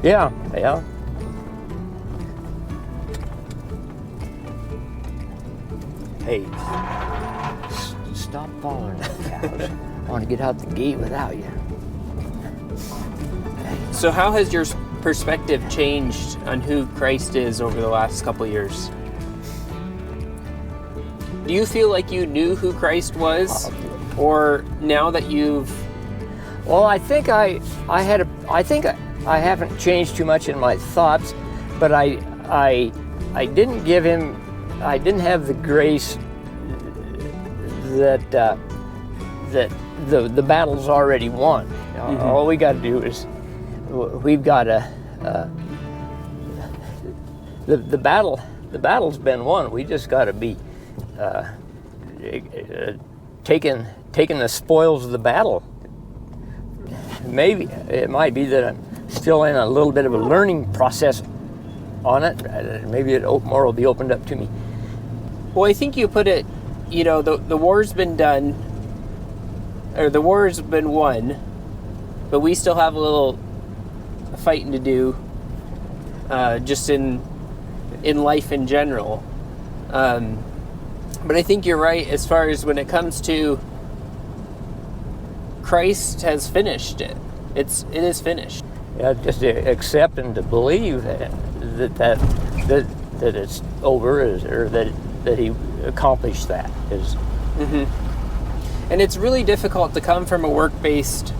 Yeah. Hey, stop following the cows. I want to get out the gate without you. So how has your perspective changed on who Christ is over the last couple of years? Do you feel like you knew who Christ was, or now that you've? Well, I think I haven't changed too much in my thoughts, but I didn't give him. I didn't have the grace that the battle's already won. All we got to do is we've got to the battle's been won. We just got to be taking the spoils of the battle. Maybe it might be that I'm still in a little bit of a learning process on it. Maybe more will be opened up to me. Well, I think you put it, the war's been done, or the war's been won, but we still have a little fighting to do, just in life in general. But I think you're right as far as when it comes to Christ has finished it. It is finished. Yeah, just to accept and to believe that it's over, or that He accomplished that is. And it's really difficult to come from a work-based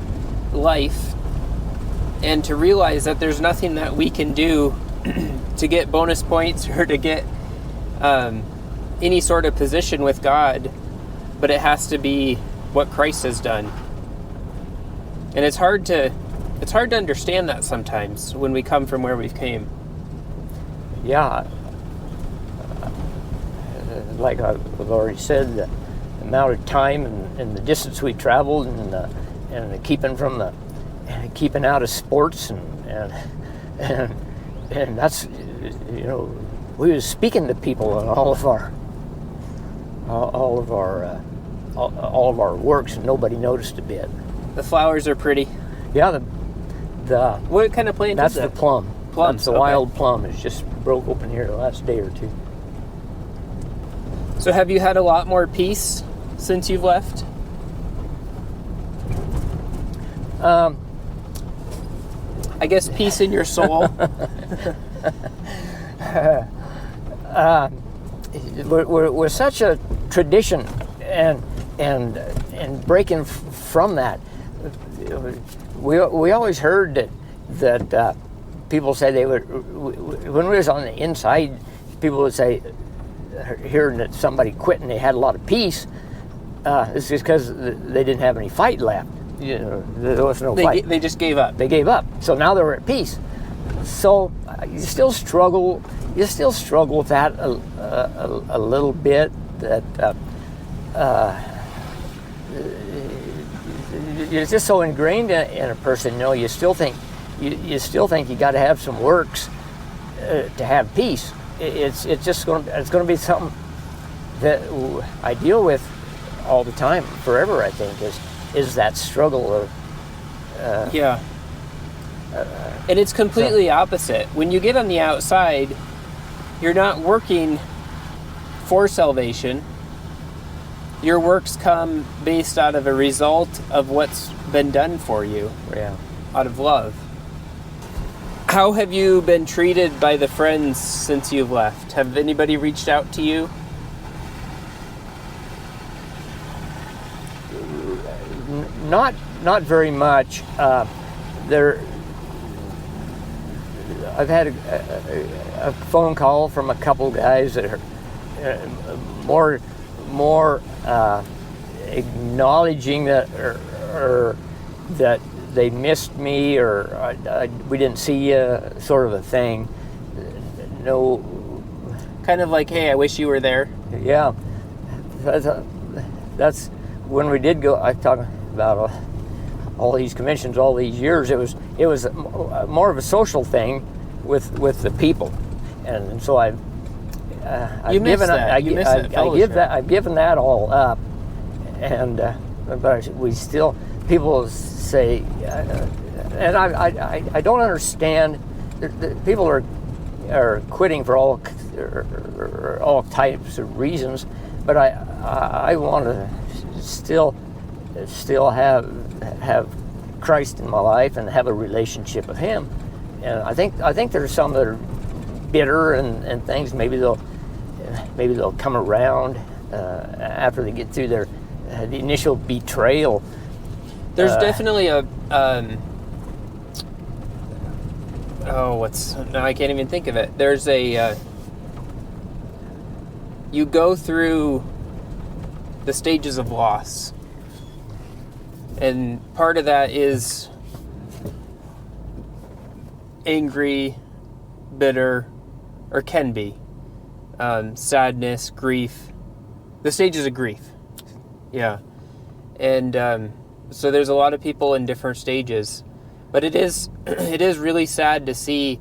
life and to realize that there's nothing that we can do to get bonus points or to get any sort of position with God, but it has to be what Christ has done. And it's hard to understand that sometimes when we come from where we've came. Yeah, like I've already said, the amount of time and the distance we traveled, and the keeping out of sports, and that's, we was speaking to people in all of our works, and nobody noticed a bit. The flowers are pretty. Yeah, the what kind of plant that's is that? the plum. Plums, That's the okay. wild plum. It's just broke open here the last day or two. So have you had a lot more peace since you've left? I guess peace in your soul. We're such a tradition, and breaking from that. We always heard that people say they would, when we was on the inside, people would say, hearing that somebody quit and they had a lot of peace, it's just because they didn't have any fight left. There was no fight. They just gave up. They gave up. So now they were at peace. So you still struggle. You still struggle with that a little bit. That it's just so ingrained in a person. You still think you got to have some works to have peace. It's going to be something that I deal with all the time, forever. I think is that struggle of and it's completely opposite. When you get on the outside, you're not working for salvation. Your works come based out of a result of what's been done for you, out of love. How have you been treated by the friends since you've left? Have anybody reached out to you? Not very much. I've had a phone call from a couple guys that are more acknowledging that or that they missed me, or we didn't see you, sort of a thing. No. Kind of like, hey, I wish you were there. Yeah. That's when we did go. I talked about all these conventions all these years. It was more of a social thing with the people, and so I've given that all up, and but we still, people say, and I don't understand. People are quitting for all types of reasons, but I want to still have Christ in my life and have a relationship with Him. And I think there's some that are bitter and things. Maybe they'll come around after they get through the initial betrayal. There's definitely a I can't even think of it. There's a you go through the stages of loss. And part of that is angry, bitter, or can be. Sadness, grief. The stages of grief. Yeah. And so there's a lot of people in different stages. But it is really sad to see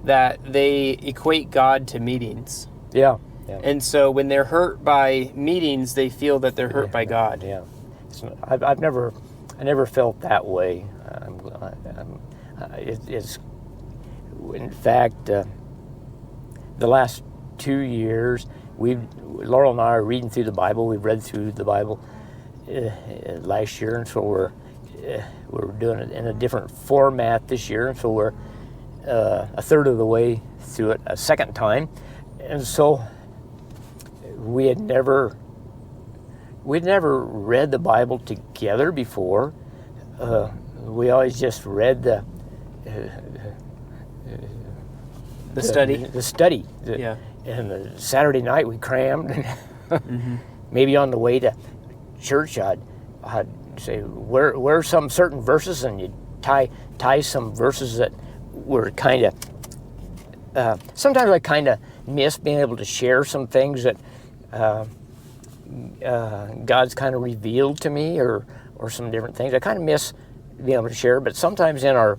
that they equate God to meetings. Yeah. And so when they're hurt by meetings, they feel that they're hurt by God. Yeah. I never felt that way. It's in fact, the last 2 years, Laurel and I are reading through the Bible. We've read through the Bible last year, and so we're doing it in a different format this year, and so we're a third of the way through it a second time, and so we'd never read the Bible together before. We always just read the study. The study. Yeah. And the Saturday night we crammed, and Mm-hmm. maybe on the way to church I'd say, where are some certain verses, and you'd tie some verses that were kind of, sometimes I kind of miss being able to share some things that God's kind of revealed to me, or some different things. I kind of miss being able to share, but sometimes in our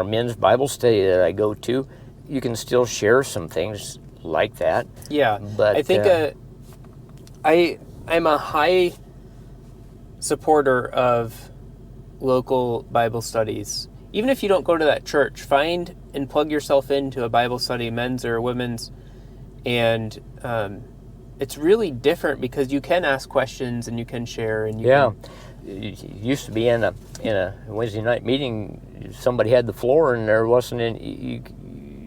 men's Bible study that I go to, you can still share some things like that. Yeah, but I think I'm a high supporter of local Bible studies. Even if you don't go to that church, find and plug yourself into a Bible study, men's or women's, and it's really different because you can ask questions and you can share and you can. It used to be in a Wednesday night meeting, somebody had the floor and there wasn't any,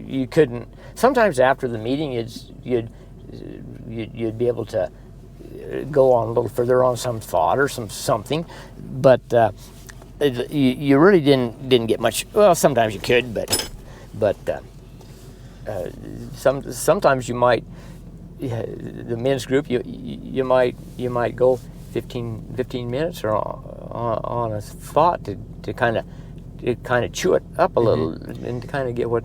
you couldn't. Sometimes after the meeting, you'd be able to go on a little further on some thought or something, but you really didn't get much. Well, sometimes you could, but sometimes you might. The men's group, you might go 15 minutes or on a thought to kind of chew it up a little, and to kind of get what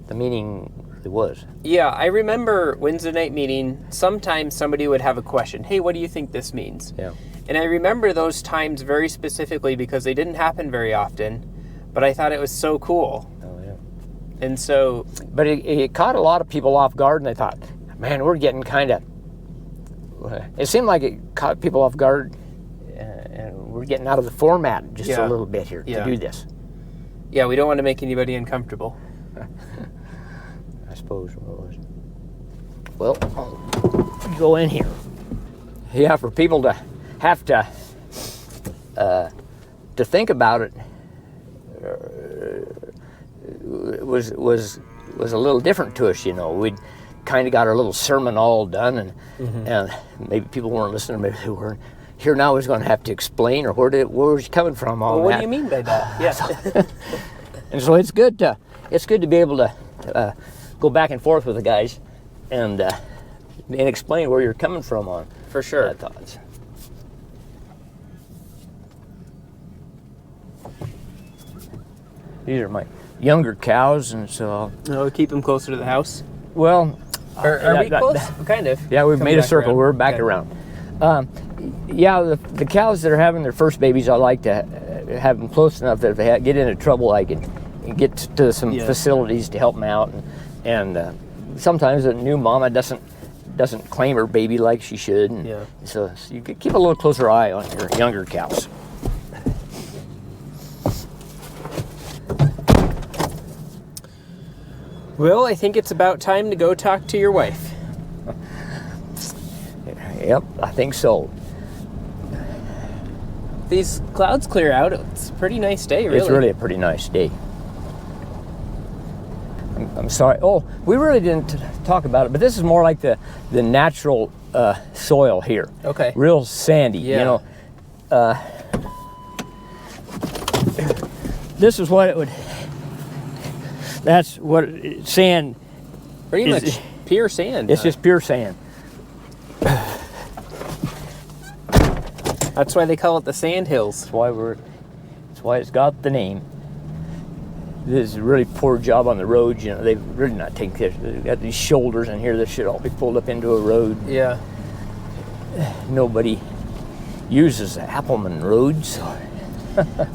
the meaning really was. Yeah, I remember Wednesday night meeting, sometimes somebody would have a question. Hey, what do you think this means? Yeah. And I remember those times very specifically because they didn't happen very often, but I thought it was so cool. Oh, yeah. And so... But it caught a lot of people off guard, and they thought, man, we're getting kind of... It seemed like it caught people off guard, and we're getting out of the format just a little bit here to do this. Yeah, we don't want to make anybody uncomfortable. I suppose it was. Well, I'll go in here. Yeah, for people to have to think about it was a little different to us, you know. We'd kind of got our little sermon all done, and maybe people weren't listening, maybe they weren't. Here now is going to have to explain, or where was you coming from? All what that. do you mean by that? Yeah. And so it's good to be able to go back and forth with the guys and explain where you're coming from on For sure. thoughts. These are my younger cows, and so No, keep them closer to the house. well. Are we close? Kind of. Yeah, we've Coming made a back circle. around. We're back Okay. around. Yeah, the cows that are having their first babies, I like to have them close enough that if they get into trouble, I can get to some facilities to help them out. And sometimes a new mama doesn't claim her baby like she should. And so you could keep a little closer eye on your younger cows. Well, I think it's about time to go talk to your wife. Yep, I think so. These clouds clear out. It's a pretty nice day, really. It's really a pretty nice day. I'm sorry. Oh, we really didn't talk about it, but this is more like the natural soil here. Okay. Real sandy, Yeah. you know. This is what it would. That's what sand. Pretty Is- much pure sand. It's just pure sand. That's why they call it the sand hills. That's why we're That's why it's got the name. This is a really poor job on the roads. You know, they've really not taken care. They've got these shoulders in here that should all be pulled up into a road. Yeah. Nobody uses the Appleman roads.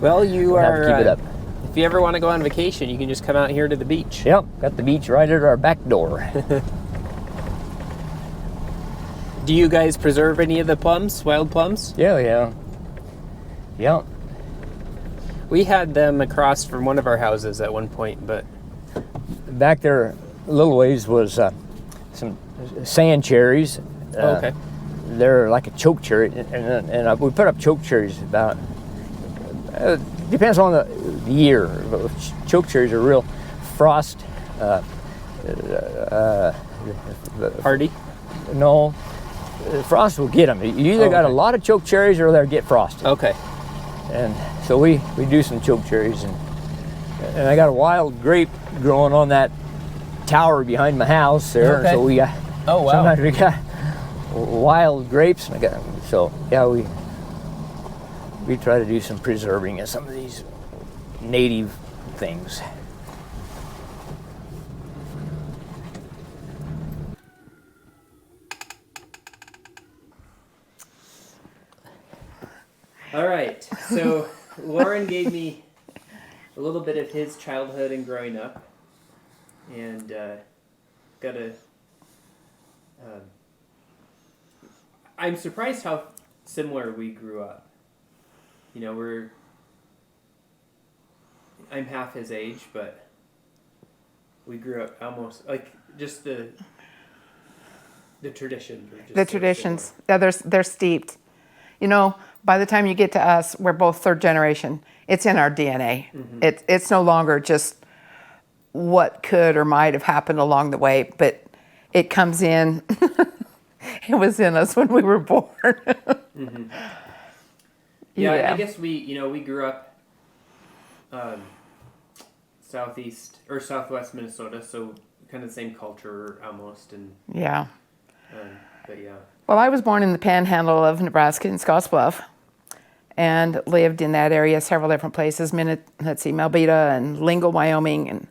Well, you We'll have are. to keep it up. If you ever want to go on vacation, you can just come out here to the beach. Yep, got the beach right at our back door. Do you guys preserve any of the plums, wild plums? Yeah. We had them across from one of our houses at one point, but Back there, a little ways was some sand cherries. okay. They're like a choke cherry, and we put up choke cherries about. Depends on the year. Choke cherries are real frost. Hardy. No, frost will get them. You either got a okay. lot of choke cherries or they'll get frosted. Okay. And so we do some choke cherries, and I got a wild grape growing on that tower behind my house there. Okay. So we got sometimes we got wild grapes, and we try to do some preserving of some of these native things. All right. So Loren gave me a little bit of his childhood and growing up, and got a. I'm surprised how similar we grew up. You know, I'm half his age, but we grew up almost like just the traditions were just The so traditions, similar. yeah, they're steeped. You know, by the time you get to us, we're both third generation. It's in our DNA. Mm-hmm. It's no longer just what could or might have happened along the way, but it comes in. It was in us when we were born. Mm-hmm. Yeah, I guess we grew up southeast or southwest Minnesota, so kind of the same culture almost, and Yeah. but yeah. Well, I was born in the panhandle of Nebraska in Scottsbluff and lived in that area several different places, Melbeta and Lingle, Wyoming, and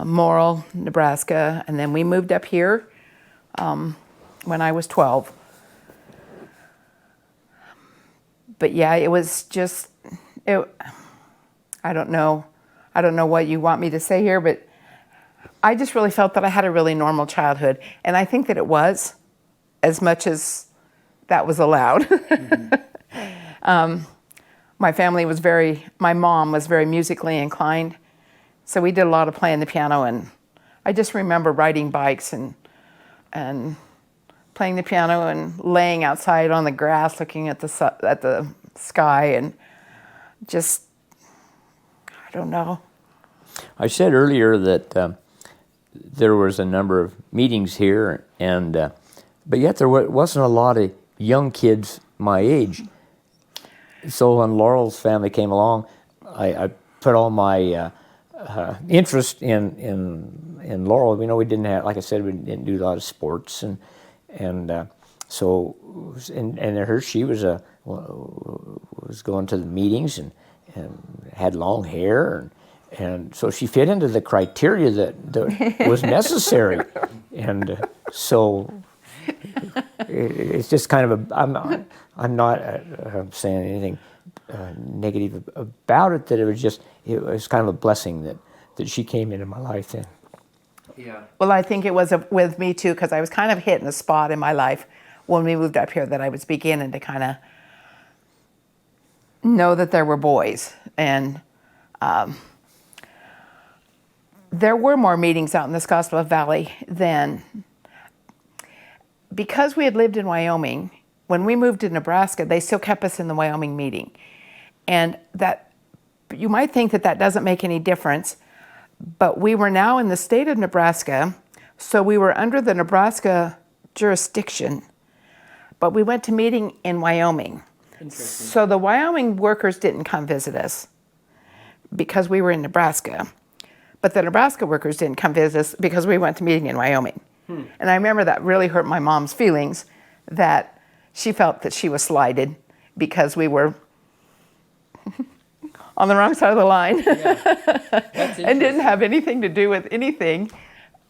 Morrill, Nebraska. And then we moved up here when I was 12. But yeah, it was just, I don't know what you want me to say here, but I just really felt that I had a really normal childhood. And I think that it was, as much as that was allowed. Mm-hmm. My mom was very musically inclined. So we did a lot of playing the piano, and I just remember riding bikes and playing the piano and laying outside on the grass looking at the sky, and just, I don't know. I said earlier that there was a number of meetings here, and but yet there wasn't a lot of young kids my age. So when Laurel's family came along, I put all my interest in Laurel. You know, we didn't have, like I said, we didn't do a lot of sports, and so her, she was going to the meetings and had long hair, and so she fit into the criteria that was necessary, and so it's just kind of I'm not saying anything negative about it. That it was kind of a blessing that she came into my life then. Yeah. Well, I think it was with me too, because I was kind of hitting a spot in my life when we moved up here that I was beginning to kind of know that there were boys. And there were more meetings out in the Scottsbluff Valley then. Because we had lived in Wyoming, when we moved to Nebraska, they still kept us in the Wyoming meeting. And that, you might think that doesn't make any difference, but we were now in the state of Nebraska, so we were under the Nebraska jurisdiction, but we went to meeting in Wyoming. So the Wyoming workers didn't come visit us because we were in Nebraska, but the Nebraska workers didn't come visit us because we went to meeting in Wyoming. And I remember that really hurt my mom's feelings, that she felt that she was slighted because we were on the wrong side of the line. That's And didn't have anything to do with anything,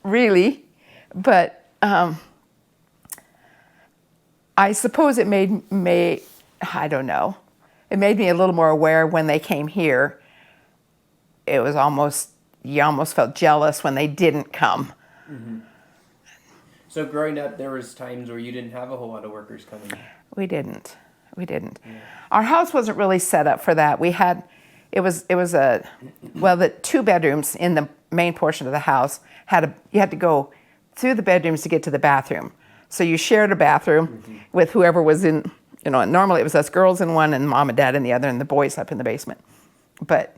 really. But I suppose it I don't know. It made me a little more aware when they came here. It was you almost felt jealous when they didn't come. Mm-hmm. So growing up, there was times where you didn't have a whole lot of workers coming. We didn't. Yeah. Yeah. Our house wasn't really set up for that. It was the 2 bedrooms in the main portion of the house you had to go through the bedrooms to get to the bathroom. So you shared a bathroom with whoever was in, normally it was us girls in one and mom and dad in the other and the boys up in the basement. But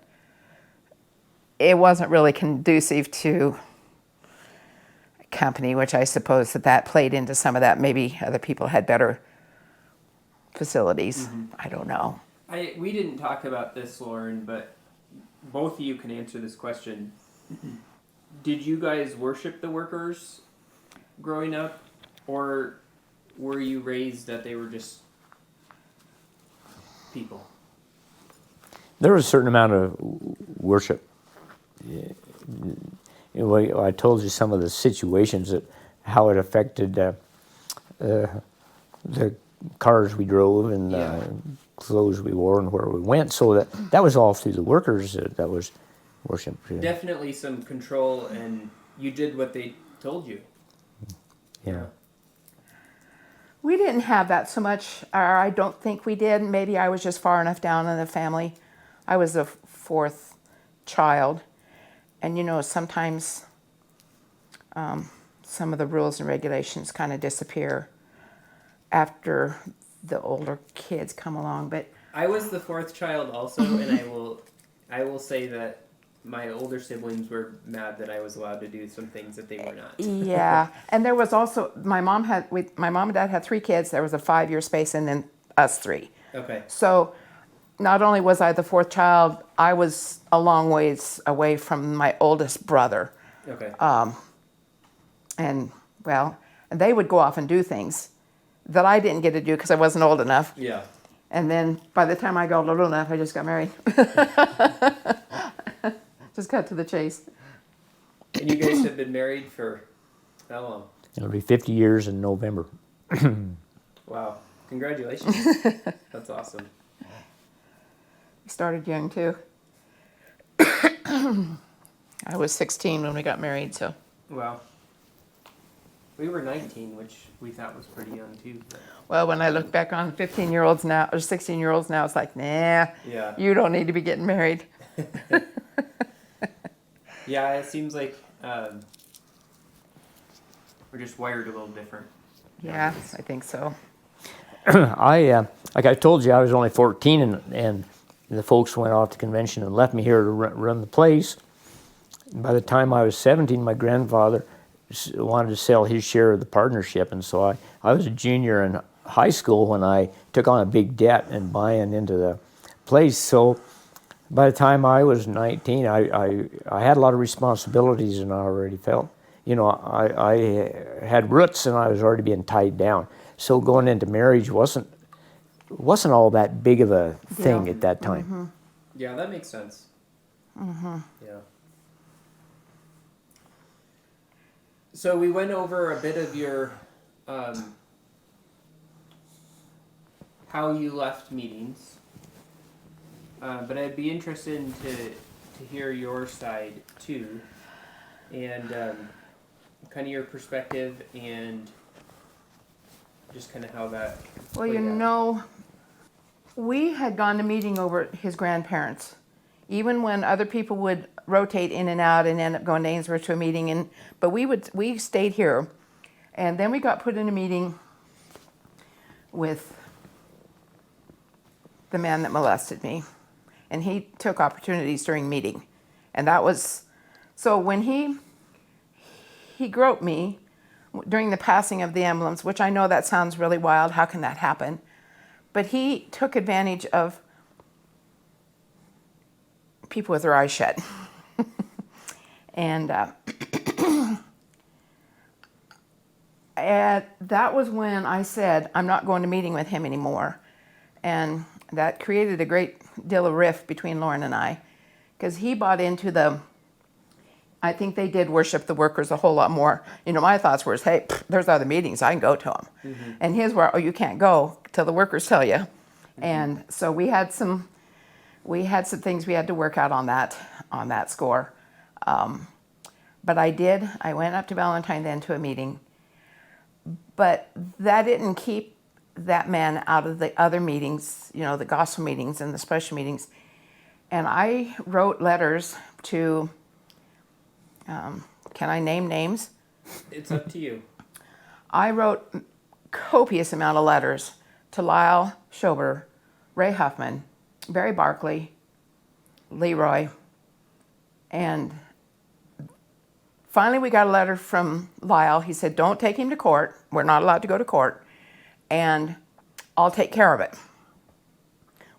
it wasn't really conducive to company, which I suppose that played into some of that. Maybe other people had better facilities. I don't know. We didn't talk about this, Loren, but both of you can answer this question. Did you guys worship the workers growing up, or were you raised that they were just people? There was a certain amount of worship. I told you some of the situations how it affected the cars we drove and clothes we wore and where we went. So that was all through the workers. That was worship. Definitely some control, and you did what they told you. Yeah. We didn't have that so much, or I don't think we did. Maybe I was just far enough down in the family. I was the 4th child. And sometimes some of the rules and regulations kind of disappear after the older kids come along. But I was the 4th child also, and I will say that my older siblings were mad that I was allowed to do some things that they were not. Yeah, and there was also my mom and dad had 3 kids. There was a 5-year space, and then us 3. Okay. So not only was I the 4th child, I was a long ways away from my oldest brother. Okay. And they would go off and do things that I didn't get to do because I wasn't old enough. Yeah. And then by the time I got old enough, I just got married. Just cut to the chase. And you guys have been married for how long? It'll be 50 years in November. Wow. Congratulations. That's awesome. We started young too. I was 16 when we got married, so. Wow. We were 19, which we thought was pretty young too. But. Well, when I look back on 15-year-olds now, or 16-year-olds now, it's like, nah, you don't need to be getting married. Yeah, it seems like we're just wired a little different. Yeah, I think so. Like I told you, I was only 14, and the folks went off to convention and left me here to run the place. And by the time I was 17, my grandfather wanted to sell his share of the partnership, and so I was a junior in high school when I took on a big debt and buying into the place. So by the time I was 19, I had a lot of responsibilities, and I already felt, I had roots, and I was already being tied down. So going into marriage wasn't all that big of a thing at that time. Mm-hmm. Yeah, that makes sense. Mm-hmm. Yeah. So we went over a bit of your how you left meetings, but I'd be interested to hear your side too, and kind of your perspective and just kind of how that. Well, we had gone to meeting over his grandparents, even when other people would rotate in and out and end up going to Ainsworth to a meeting, but we stayed here, and then we got put in a meeting with the man that molested me, and he took opportunities during meeting, and that was so when he groped me during the passing of the emblems, which I know that sounds really wild. How can that happen? But he took advantage of people with their eyes shut. And that was when I said, I'm not going to meeting with him anymore. And that created a great deal of rift between Loren and I, because he bought into I think they did worship the workers a whole lot more. My thoughts were, hey, there's other meetings, I can go to them. Mm-hmm. And his were, oh, you can't go till the workers tell you. Mm-hmm. And so we had some things we had to work out on that score. But I went up to Valentine then to a meeting, but that didn't keep that man out of the other meetings, the gospel meetings and the special meetings. And I wrote letters to, can I name names? It's up to you. I wrote copious amount of letters to Lyle Schober, Ray Huffman, Barry Barkley, Leroy, and finally we got a letter from Lyle. He said, don't take him to court. We're not allowed to go to court, and I'll take care of it.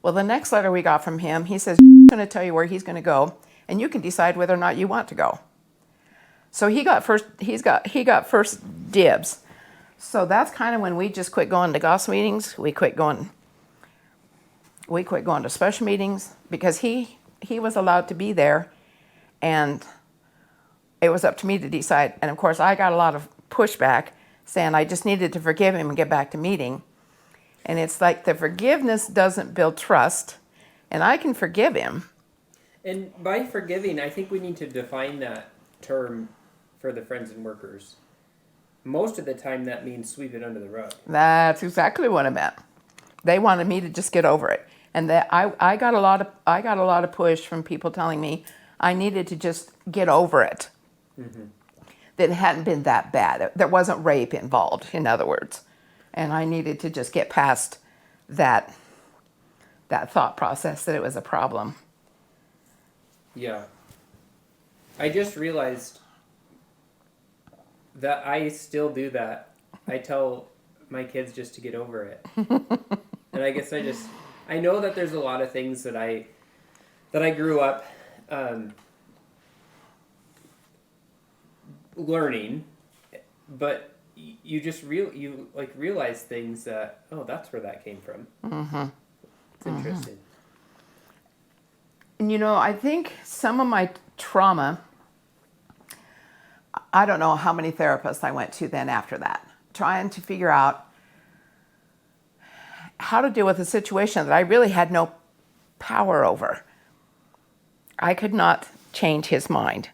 Well, the next letter we got from him, he says, I'm going to tell you where he's going to go, and you can decide whether or not you want to go. So he got first dibs. So that's kind of when we just quit going to gospel meetings. We quit going to special meetings because he was allowed to be there, and it was up to me to decide. And of course, I got a lot of pushback saying I just needed to forgive him and get back to meeting. And it's like the forgiveness doesn't build trust, and I can forgive him. And by forgiving, I think we need to define that term for the friends and workers. Most of the time that means sweep it under the rug. That's exactly what it meant. They wanted me to just get over it. And that I got a lot of push from people telling me I needed to just get over it. Mm-hmm. That it hadn't been that bad. There wasn't rape involved, in other words. And I needed to just get past that thought process that it was a problem. Yeah. I just realized that I still do that. I tell my kids just to get over it. And I guess I know that there's a lot of things that I grew up learning, but you just realize things that, oh, that's where that came from. Mm-hmm. It's interesting. And I think some of my trauma, I don't know how many therapists I went to then after that, trying to figure out how to deal with a situation that I really had no power over. I could not change his mind.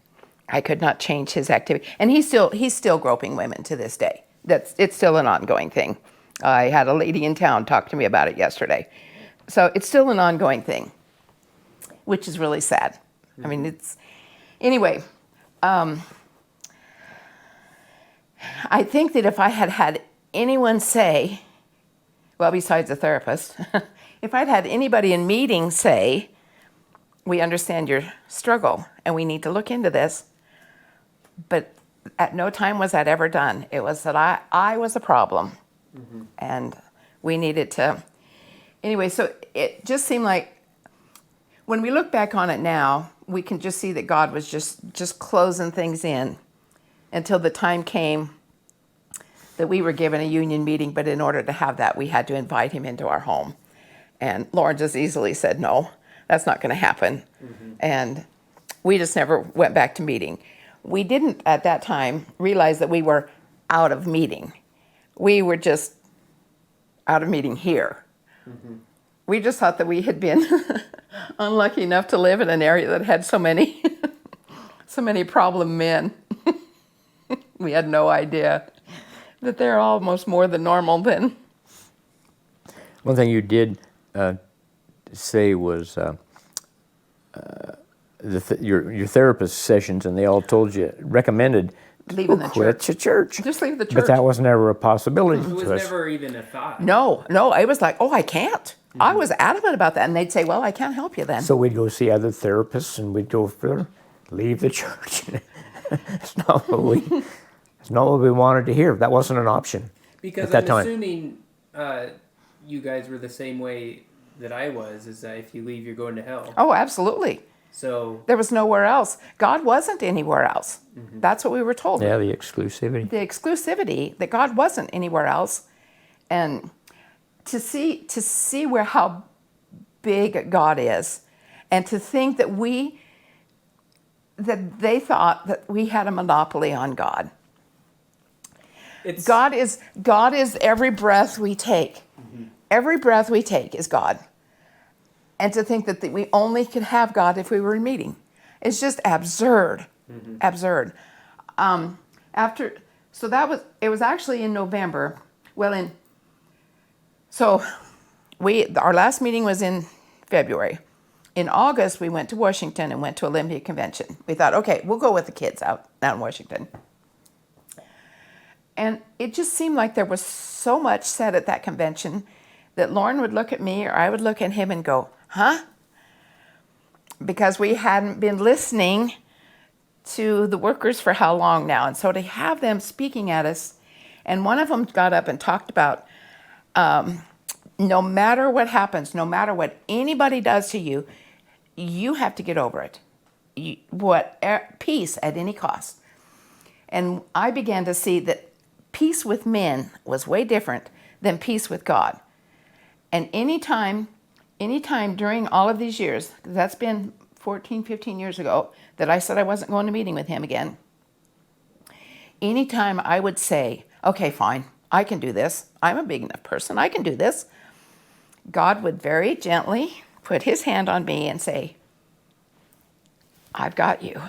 I could not change his activity. And he's still groping women to this day. It's still an ongoing thing. I had a lady in town talk to me about it yesterday. So it's still an ongoing thing, which is really sad. Mm-hmm. I mean, anyway, I think that if I had anyone say, well, besides a therapist, if I'd had anybody in meeting say, we understand your struggle and we need to look into this, but at no time was that ever done. It was that I was a problem, mm-hmm. and we needed to. Anyway, so it just seemed like when we look back on it now, we can just see that God was just closing things in until the time came that we were given a union meeting, but in order to have that, we had to invite him into our home. And Loren just easily said, no, that's not going to happen. Mm-hmm. And we just never went back to meeting. We didn't, at that time, realize that we were out of meeting. We were just out of meeting here. Mm-hmm. We just thought that we had been unlucky enough to live in an area that had so many problem men. We had no idea that they're almost more than normal then. One thing you did say was your therapist sessions, and they all told you, recommended leaving the quit the church. Just leave the church. But that was never a possibility to us. It was never even a thought. No, it was like, oh, I can't. Mm-hmm. I was adamant about that, and they'd say, well, I can't help you then. So we'd go see other therapists, and we'd go further, leave the church. It's not what we wanted to hear. That wasn't an option because at that time. Assuming you guys were the same way that I was, is that if you leave, you're going to hell. Oh, absolutely. So there was nowhere else. God wasn't anywhere else. Mm-hmm. That's what we were told. Yeah, the exclusivity. The exclusivity, that God wasn't anywhere else. And to see how big God is. And to think that they thought that we had a monopoly on God. God is every breath we take. Mm-hmm. Every breath we take is God. And to think that we only could have God if we were in meeting. It's just absurd. Mm-hmm. Absurd. It was actually in November. Our last meeting was in February. In August, we went to Washington and went to Olympia Convention. We thought, okay, we'll go with the kids out in Washington. And it just seemed like there was so much said at that convention that Loren would look at me or I would look at him and go, huh? Because we hadn't been listening to the workers for how long now. And so to have them speaking at us, and one of them got up and talked about no matter what happens, no matter what anybody does to you, you have to get over it. Peace at any cost. And I began to see that peace with men was way different than peace with God. And anytime during all of these years, that's been 14, 15 years ago, that I said I wasn't going to meeting with him again. Anytime I would say, okay, fine, I can do this. I'm a big enough person. I can do this. God would very gently put his hand on me and say, I've got you.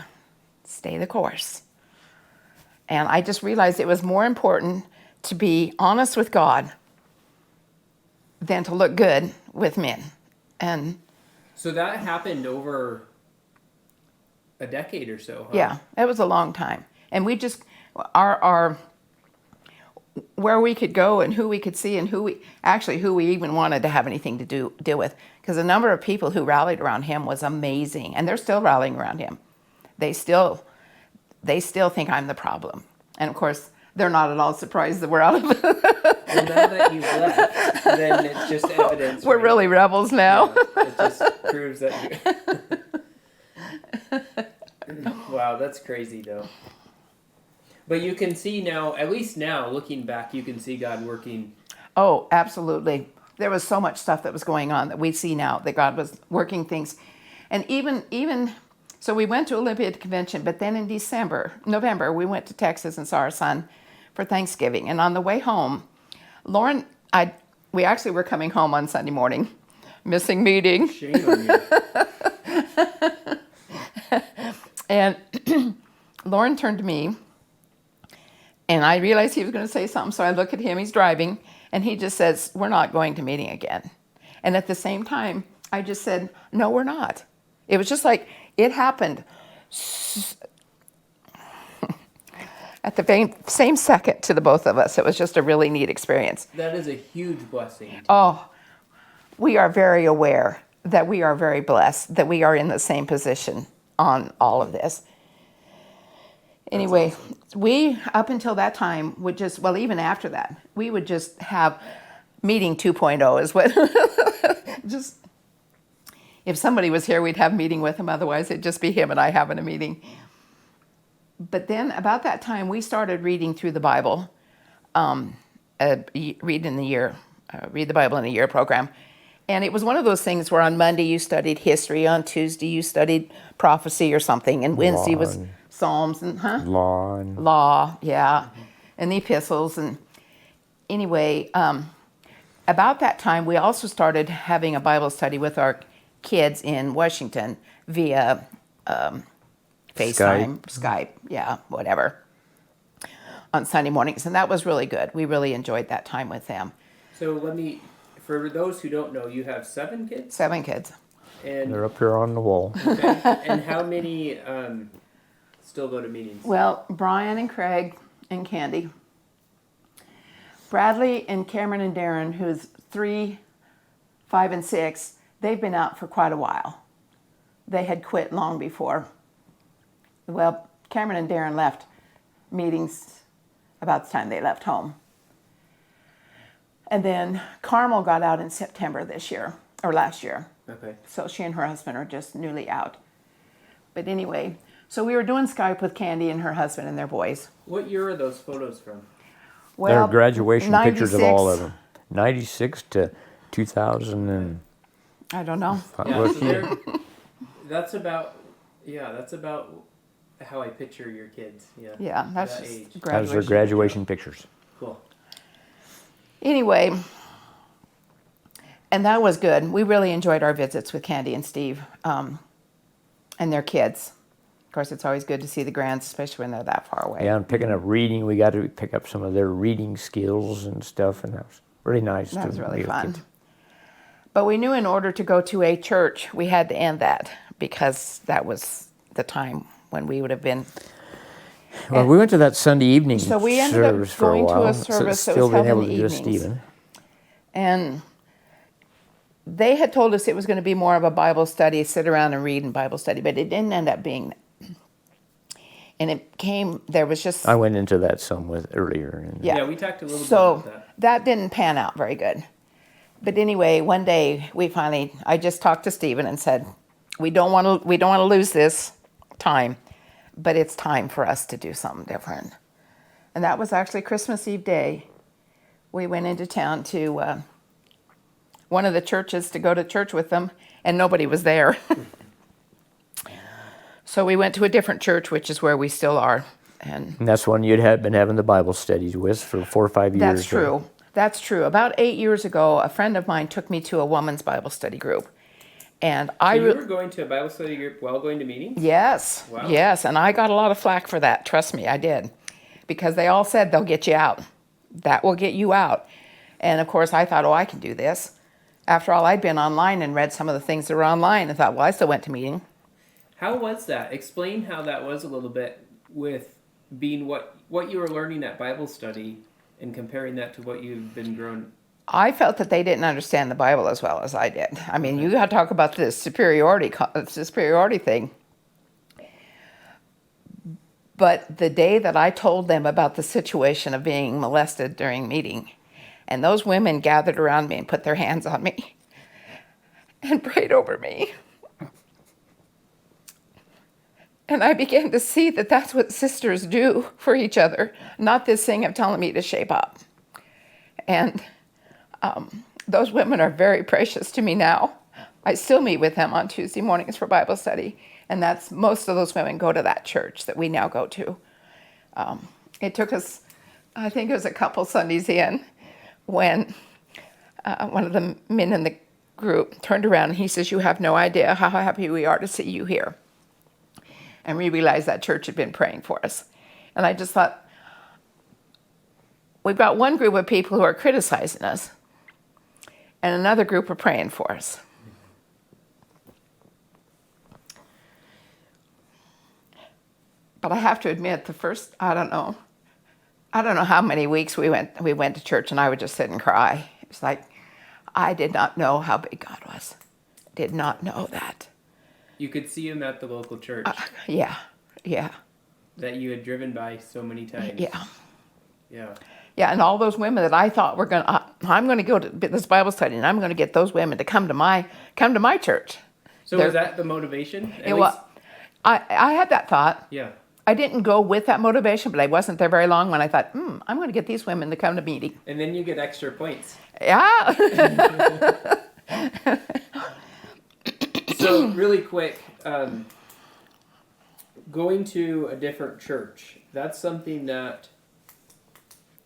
Stay the course. And I just realized it was more important to be honest with God than to look good with men. And so that happened over a decade or so, huh? Yeah, it was a long time. And we just, our where we could go and who we could see and who we even wanted to have anything to deal with. Because the number of people who rallied around him was amazing. And they're still rallying around him. They still think I'm the problem. And of course, they're not at all surprised that we're out of it. Well, now that you've left, then it's just evidence. We're really rebels now. Yeah, it just proves that Wow, that's crazy though. But you can see now, at least now, looking back, you can see God working. Oh, absolutely. There was so much stuff that was going on that we see now that God was working things. And even so we went to Olympia Convention, but then in November, we went to Texas and saw our son for Thanksgiving. And on the way home, Loren, we actually were coming home on Sunday morning, missing meeting. Shame on you. And Loren turned to me, and I realized he was going to say something, so I look at him, he's driving, and he just says, we're not going to meeting again. And at the same time, I just said, no, we're not. It was just like, it happened at the same second to the both of us. It was just a really neat experience. That is a huge blessing. Oh, we are very aware that we are very blessed, that we are in the same position on all of this. Anyway, awesome. We, up until that time, would just, well, even after that, we would just have meeting 2.0 is what, just, if somebody was here, we'd have a meeting with him. Otherwise, it'd just be him and I having a meeting. But then about that time, we started reading through the Bible, read the Bible in a year program. And it was one of those things where on Monday you studied history, on Tuesday you studied prophecy or something, and Wednesday was Psalms and law, yeah, and the epistles. And anyway, about that time we also started having a Bible study with our kids in Washington via FaceTime, Skype, yeah, whatever, on Sunday mornings, and that was really good. We really enjoyed that time with them. So for those who don't know, you have 7 kids? 7 kids. And they're up here on the wall. Okay. And how many still go to meetings? Well, Brian and Craig and Candy. Bradley and Cameron and Darren, who's 3, 5, and 6, they've been out for quite a while. They had quit long before. Well, Cameron and Darren left meetings about the time they left home. And then Carmel got out in September this year, or last year. Okay. So she and her husband are just newly out. But anyway, so we were doing Skype with Candy and her husband and their boys. What year are those photos from? Well, they're graduation 96. pictures of all of them. 96 to 2000 and I don't know. Yeah, so that's about how I picture your kids. Yeah. Yeah, that's that just age. That was their graduation pictures. Cool. Anyway, and that was good. We really enjoyed our visits with Candy and Steve and their kids. Of course, it's always good to see the grands, especially when they're that far away. Yeah, and picking up reading, we got to pick up some of their reading skills and stuff, and that was really nice. That was really be with fun. kids. But we knew in order to go to a church, we had to end that because that was the time when we would have been. Well, we went to that Sunday evening So we ended up service for a going to a while. service that Still was held been in able the to do a evenings. Stephen. And they had told us it was going to be more of a Bible study, sit around and read in Bible study, but it didn't end up being that. And there was just. I went into that some with earlier. And Yeah. Yeah, we talked a little bit So about that. that didn't pan out very good. But anyway, one day I just talked to Stephen and said, we don't want to lose this time, but it's time for us to do something different. And that was actually Christmas Eve day. We went into town to one of the churches to go to church with them, and nobody was there. So we went to a different church, which is where we still are. And that's one you'd have been having the Bible studies with for 4 or 5 years. that's true. That's true. About 8 years ago, a friend of mine took me to a woman's Bible study group. And So you were going to a Bible study group while going to meetings? Yes. Wow. Yes. And I got a lot of flack for that. Trust me, I did. Because they all said they'll get you out. That will get you out. And of course, I thought, I can do this. After all, I'd been online and read some of the things that were online and thought, I still went to meeting. How was that? Explain how that was a little bit with being what you were learning at Bible study and comparing that to what you've been grown. I felt that they didn't understand the Bible as well as I did. I mean, you got to talk about this superiority thing. But the day that I told them about the situation of being molested during meeting, and those women gathered around me and put their hands on me and prayed over me. And I began to see that that's what sisters do for each other, not this thing of telling me to shape up. And those women are very precious to me now. I still meet with them on Tuesday mornings for Bible study, and most of those women go to that church that we now go to. It took us, I think it was a couple Sundays in, when one of the men in the group turned around and he says, "You have no idea how happy we are to see you here." And we realized that church had been praying for us. And I just thought, we've got one group of people who are criticizing us, and another group are praying for us. But I have to admit, the first, I don't know how many weeks we went to church, and I would just sit and cry. It's like, I did not know how big God was. Did not know that. You could see him at the local church Yeah. that you had driven by so many times. Yeah. Yeah. And all those women that I thought I'm going to go to this Bible study, and I'm going to get those women to come to my church. So was that the motivation? I had that thought. Yeah. I didn't go with that motivation, but I wasn't there very long when I thought, I'm going to get these women to come to meeting. And then you get extra points. Yeah. So really quick, going to a different church, that's something that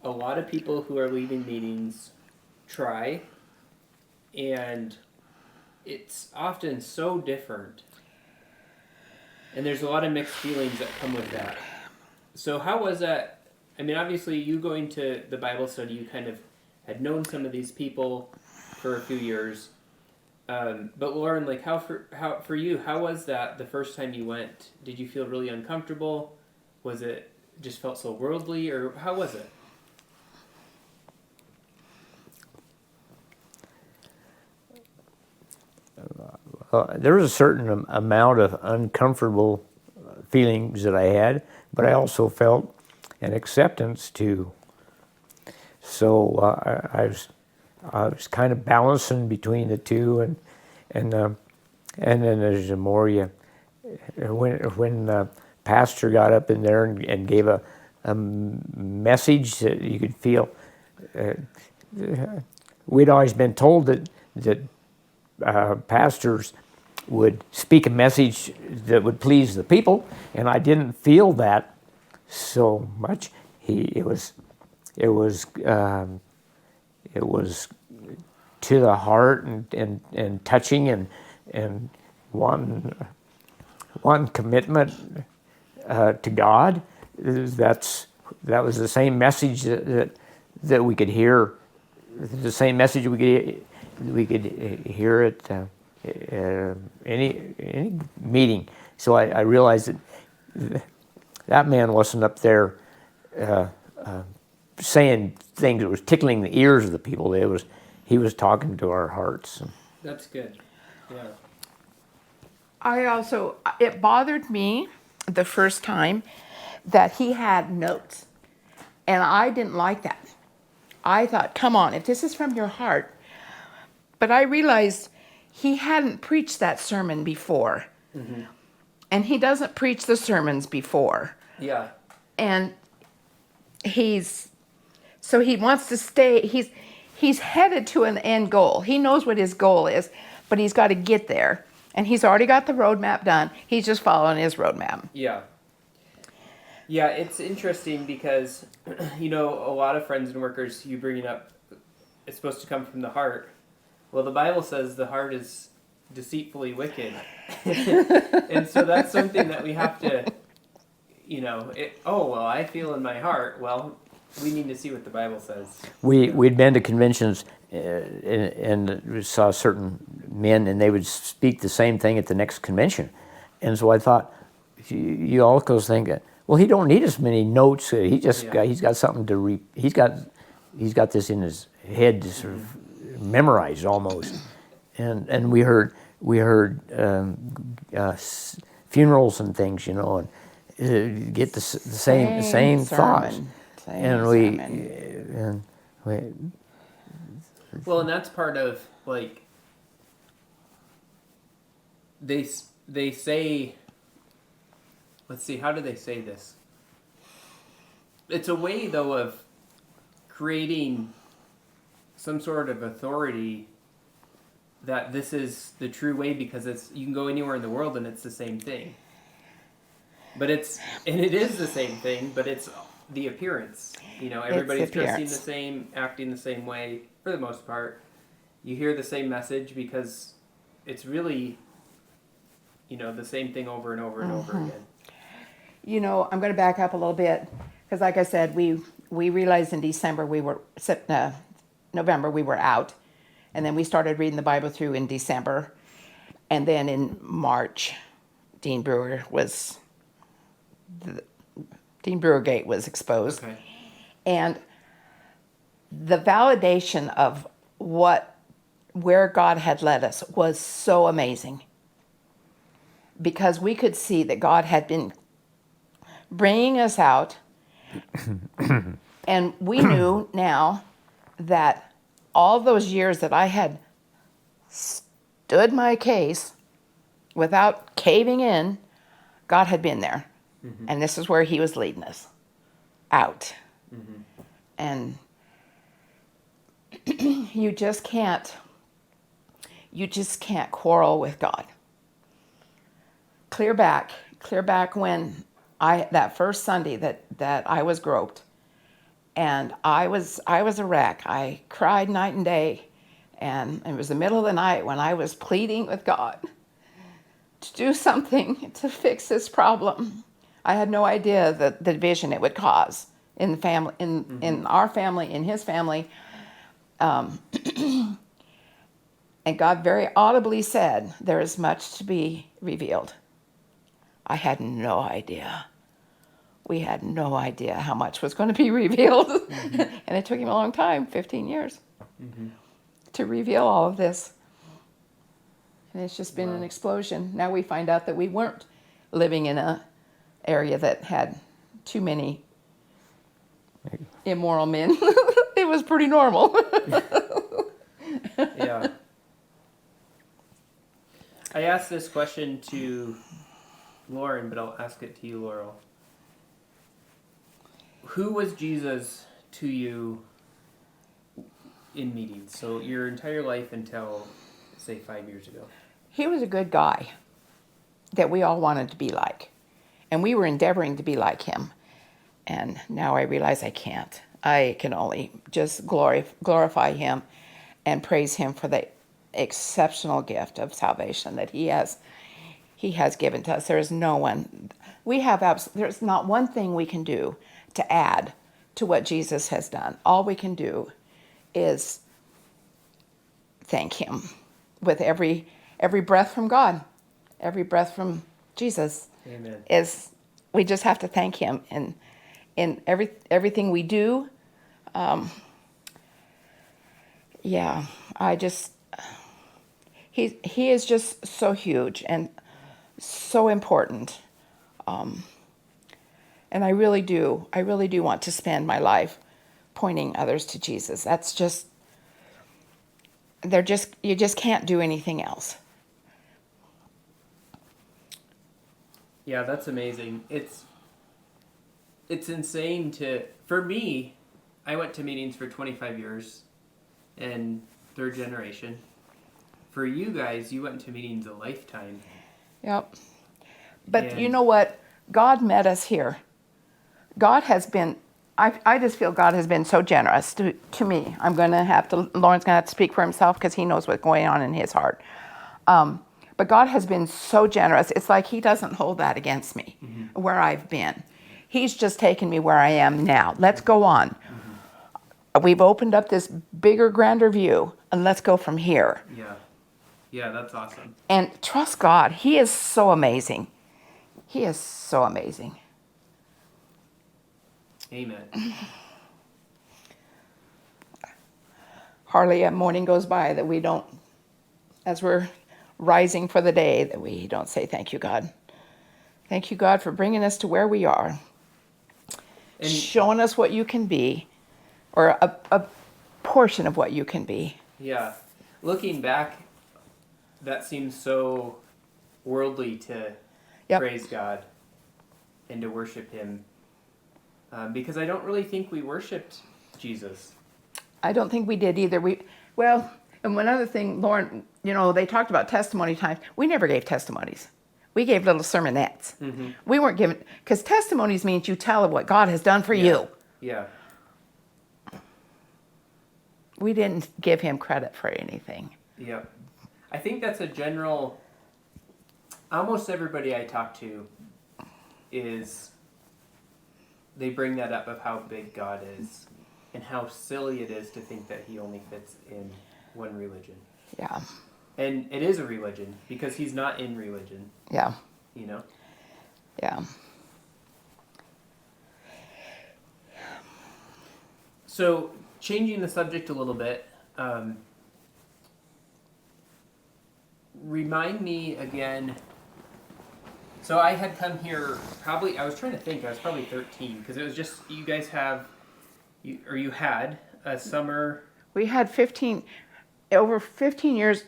a lot of people who are leaving meetings try, and it's often so different. And there's a lot of mixed feelings that come with that. So how was that? I mean, obviously you going to the Bible study, you kind of had known some of these people for a few years. But Loren, like how for you, how was that the first time you went? Did you feel really uncomfortable? Was it just felt so worldly, or how was it? There was a certain amount of uncomfortable feelings that I had, but I also felt an acceptance too. So I was kind of balancing between the two, and then there's the more when the pastor got up in there and gave a message that you could feel. We'd always been told that pastors would speak a message that would please the people, and I didn't feel that so much. It was to the heart and touching and one commitment to God. That was the same message that we could hear. The same message we could hear at any meeting. So I realized that man wasn't up there saying things that was tickling the ears of the people. He was talking to our hearts. That's good. Yeah. It bothered me the first time that he had notes. And I didn't like that. I thought, come on, if this is from your heart. But I realized he hadn't preached that sermon before. Mm-hmm. And he doesn't preach the sermons before. Yeah. And he wants to stay, he's headed to an end goal. He knows what his goal is, but he's got to get there. And he's already got the roadmap done. He's just following his roadmap. Yeah. Yeah, it's interesting because, a lot of friends and workers, you bringing up, it's supposed to come from the heart. Well, the Bible says the heart is deceitfully wicked. And so that's something that we have to, I feel in my heart. Well, we need to see what the Bible says. We'd been to conventions and we saw certain men, and they would speak the same thing at the next convention. And so I thought, you all goes thinking, well, he don't need as many notes. He's got something to he's got this in his head to sort of memorize almost. And we heard funerals and things, and get the same thoughts. And well, and that's part of they say. Let's see, how do they say this? It's a way, though, of creating some sort of authority that this is the true way, because you can go anywhere in the world and it's the same thing. But it is the same thing, but it's the appearance. Everybody's dressing the same, acting the same way for the most part. You hear the same message because it's really, the same thing over and over and over again. I'm going to back up a little bit because, like I said, we realized in November we were out, and then we started reading the Bible through in December, and then in March, Dean Brewer Gate was exposed, okay. And the validation of where God had led us was so amazing, because we could see that God had been bringing us out, and we knew now that all those years that I had stood my case without caving in, God had been there. Mm-hmm. And this is where he was leading us out. Mm-hmm. And you just can't quarrel with God. Clear back when that first Sunday that I was groped, and I was a wreck. I cried night and day, and it was the middle of the night when I was pleading with God to do something to fix this problem. I had no idea the division it would cause in the family, in our family, in his family. And God very audibly said, "There is much to be revealed." I had no idea. We had no idea how much was going to be revealed. Mm-hmm. And it took him a long time, 15 years, to reveal all of this. And it's just been an explosion. Now we find out that we weren't living in an area that had too many immoral men. It was pretty normal. Yeah. I asked this question to Loren, but I'll ask it to you, Laurel. Who was Jesus to you in meetings? So your entire life until say 5 years ago? He was a good guy that we all wanted to be like. And we were endeavoring to be like him. And now I realize I can't. I can only just glorify him and praise him for the exceptional gift of salvation that he has given to us. There is no one, there's not one thing we can do to add to what Jesus has done. All we can do is thank him with every breath from God, every breath from Jesus. Amen. We just have to thank him in everything we do. He is just so huge and so important. And I really do want to spend my life pointing others to Jesus. That's just, you just can't do anything else. Yeah, that's amazing. It's insane for me, I went to meetings for 25 years and third generation. For you guys, you went to meetings a lifetime. Yep. But you know what? God met us here. God has been, I just feel God has been so generous to me. Lauren's going to have to speak for himself because he knows what's going on in his heart. But God has been so generous. It's like he doesn't hold that against me, where I've been. He's just taken me where I am now. Let's go on. Mm-hmm. We've opened up this bigger, grander view, and let's go from here. Yeah. Yeah, that's awesome. And trust God. He is so amazing. He is so amazing. Amen. Hardly a morning goes by that we don't, as we're rising for the day, that we don't say, thank you, God. Thank you, God, for bringing us to where we are. And showing us what you can be, or a portion of what you can be. Yeah. Looking back, that seems so worldly to praise God and to worship him. Because I don't really think we worshipped Jesus. I don't think we did either. And one other thing, Lauren, they talked about testimony times. We never gave testimonies. We gave little sermonettes. Mm-hmm. We weren't given, because testimonies means you tell of what God has done for you. Yeah. We didn't give him credit for anything. Yeah. I think that's a general, almost everybody I talk to they bring that up of how big God is and how silly it is to think that he only fits in one religion. Yeah. And it is a religion because he's not in religion. Yeah. Yeah. So, changing the subject a little bit, remind me again. So I had come here I was trying to think, I was probably 13, because it was just, you guys you had a summer. We had over 14 years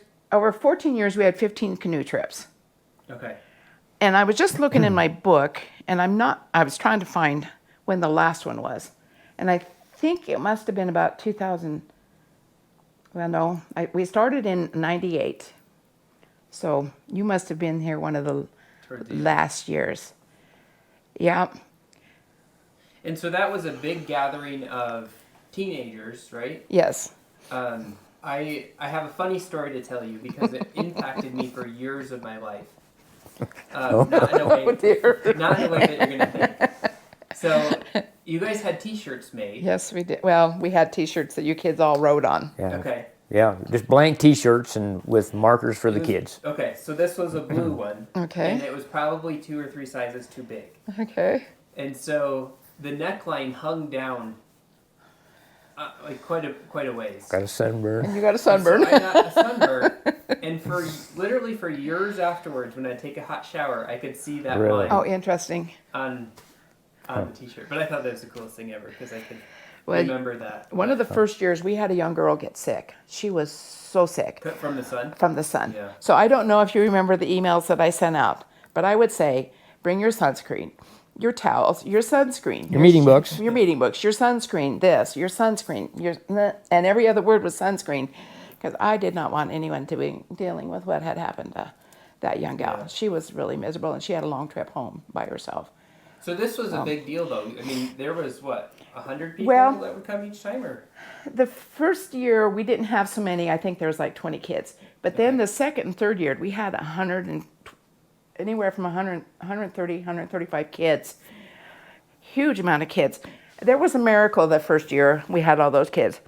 we had 15 canoe trips. Okay. And I was just looking in my book, and I was trying to find when the last one was. And I think it must have been about 2000. Well, no, we started in 98. So you must have been here one of the last years. Yeah. And so that was a big gathering of teenagers, right? Yes. I have a funny story to tell you because it impacted me for years of my life. Not in a way that you're going to think. So you guys had T-shirts made. Yes, we did. Well, we had T-shirts that you kids all wrote on. Yeah. Okay. Yeah, just blank T-shirts and with markers for the kids. Okay, so this was a blue one. Okay. And it was probably 2 or 3 sizes too big. Okay. And so the neckline hung down like quite a ways. Got a sunburn. And you got a sunburn. So I got a sunburn, and for years afterwards, when I take a hot shower, I could see that line. Oh, interesting. On the T-shirt. But I thought that was the coolest thing ever because I could remember that. One of the first years, we had a young girl get sick. She was so sick. From the sun? From the sun. Yeah. So I don't know if you remember the emails that I sent out, but I would say, bring your sunscreen, your towels, your sunscreen. Your meeting books. Your meeting books, your sunscreen, this, your sunscreen, and every other word was sunscreen. because I did not want anyone to be dealing with what had happened to that young gal. Yeah. She was really miserable, and she had a long trip home by herself. So this was a big deal, though. I mean, there was, 100 people Well, that would come each time? Or The first year, we didn't have so many. I think there was like 20 kids. But then the second and third year, we had 100 and anywhere from 100, 130, 135 kids. Huge amount of kids. There was a miracle the first year we had all those kids.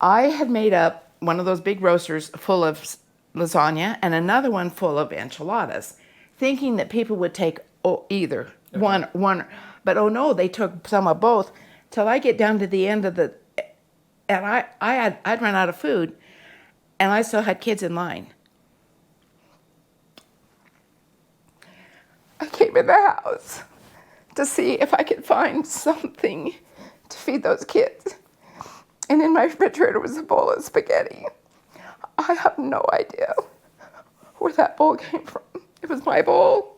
I had made up one of those big roasters full of lasagna and another one full of enchiladas, thinking that people would take either one. But oh no, they took some of both. Till I get down to the end of the, and I'd run out of food, and I still had kids in line. I came in the house to see if I could find something to feed those kids. And in my refrigerator was a bowl of spaghetti. I have no idea where that bowl came from. It was my bowl.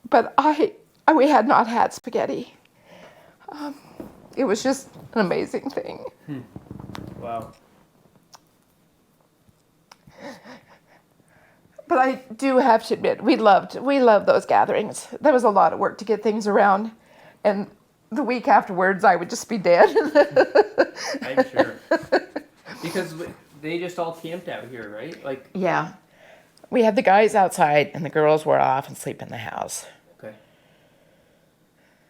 But we had not had spaghetti. It was just an amazing thing. Wow. But I do have to admit, we loved those gatherings. There was a lot of work to get things around, and the week afterwards, I would just be dead. I'm sure. Because they just all camped out here, right? Like. Yeah. We had the guys outside, and the girls were off and sleep in the house. Okay.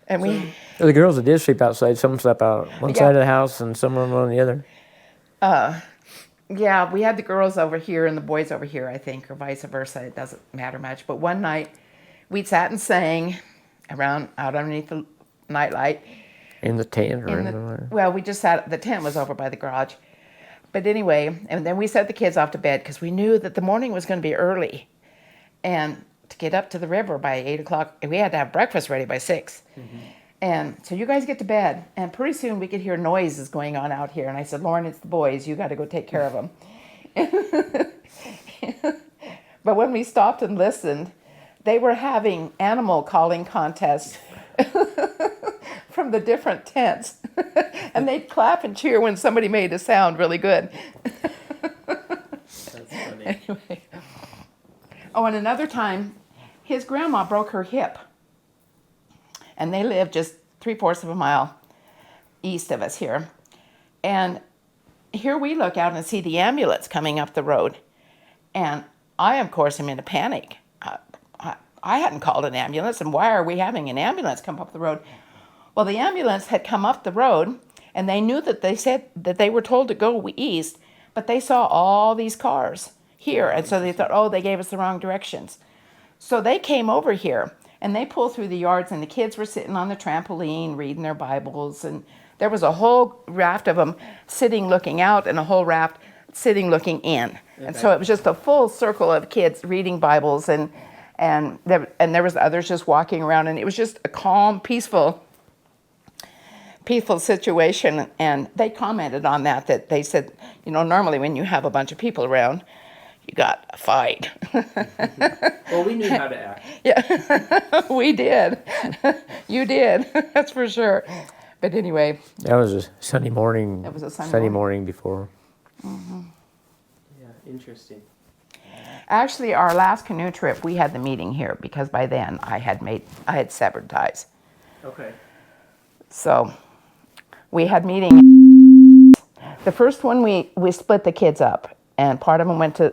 And The girls that did sleep outside, some slept out one side of the house and some on the other. Yeah, we had the girls over here and the boys over here, I think, or vice versa. It doesn't matter much. But one night, we sat and sang out underneath the nightlight. In the tent or Well, we just sat, the tent was over by the garage. But anyway, and then we sent the kids off to bed because we knew that the morning was going to be early. And to get up to the river by 8 o'clock, we had to have breakfast ready by 6. Mm-hmm. And so you guys get to bed, and pretty soon we could hear noises going on out here. And I said, Lauren, it's the boys. You got to go take care of them. But when we stopped and listened, they were having animal calling contests from the different tents. And they'd clap and cheer when somebody made a sound really good. That's funny. Anyway. Oh, and another time, his grandma broke her hip. And they lived just 3/4 of a mile east of us here. And here we look out and see the ambulance coming up the road. And I, of course, am in a panic. I hadn't called an ambulance, and why are we having an ambulance come up the road? Well, the ambulance had come up the road, and they knew that they said that they were told to go east, but they saw all these cars here, and so they thought, oh, they gave us the wrong directions. So they came over here. And they pulled through the yards, and the kids were sitting on the trampoline reading their Bibles. And there was a whole raft of them sitting looking out and a whole raft sitting looking in. Okay. And so it was just a full circle of kids reading Bibles. And there was others just walking around. And it was just a calm, peaceful situation. And they commented on that they said, normally when you have a bunch of people around, you got a fight. Well, we knew how to act. Yeah, we did. You did, that's for sure. But anyway. That was a Sunday morning. That was a Sunday morning before. Mm-hmm. Yeah, interesting. Actually, our last canoe trip, we had the meeting here because by then I had severed ties. Okay. So we had meeting. The first one we split the kids up, and part of them went to.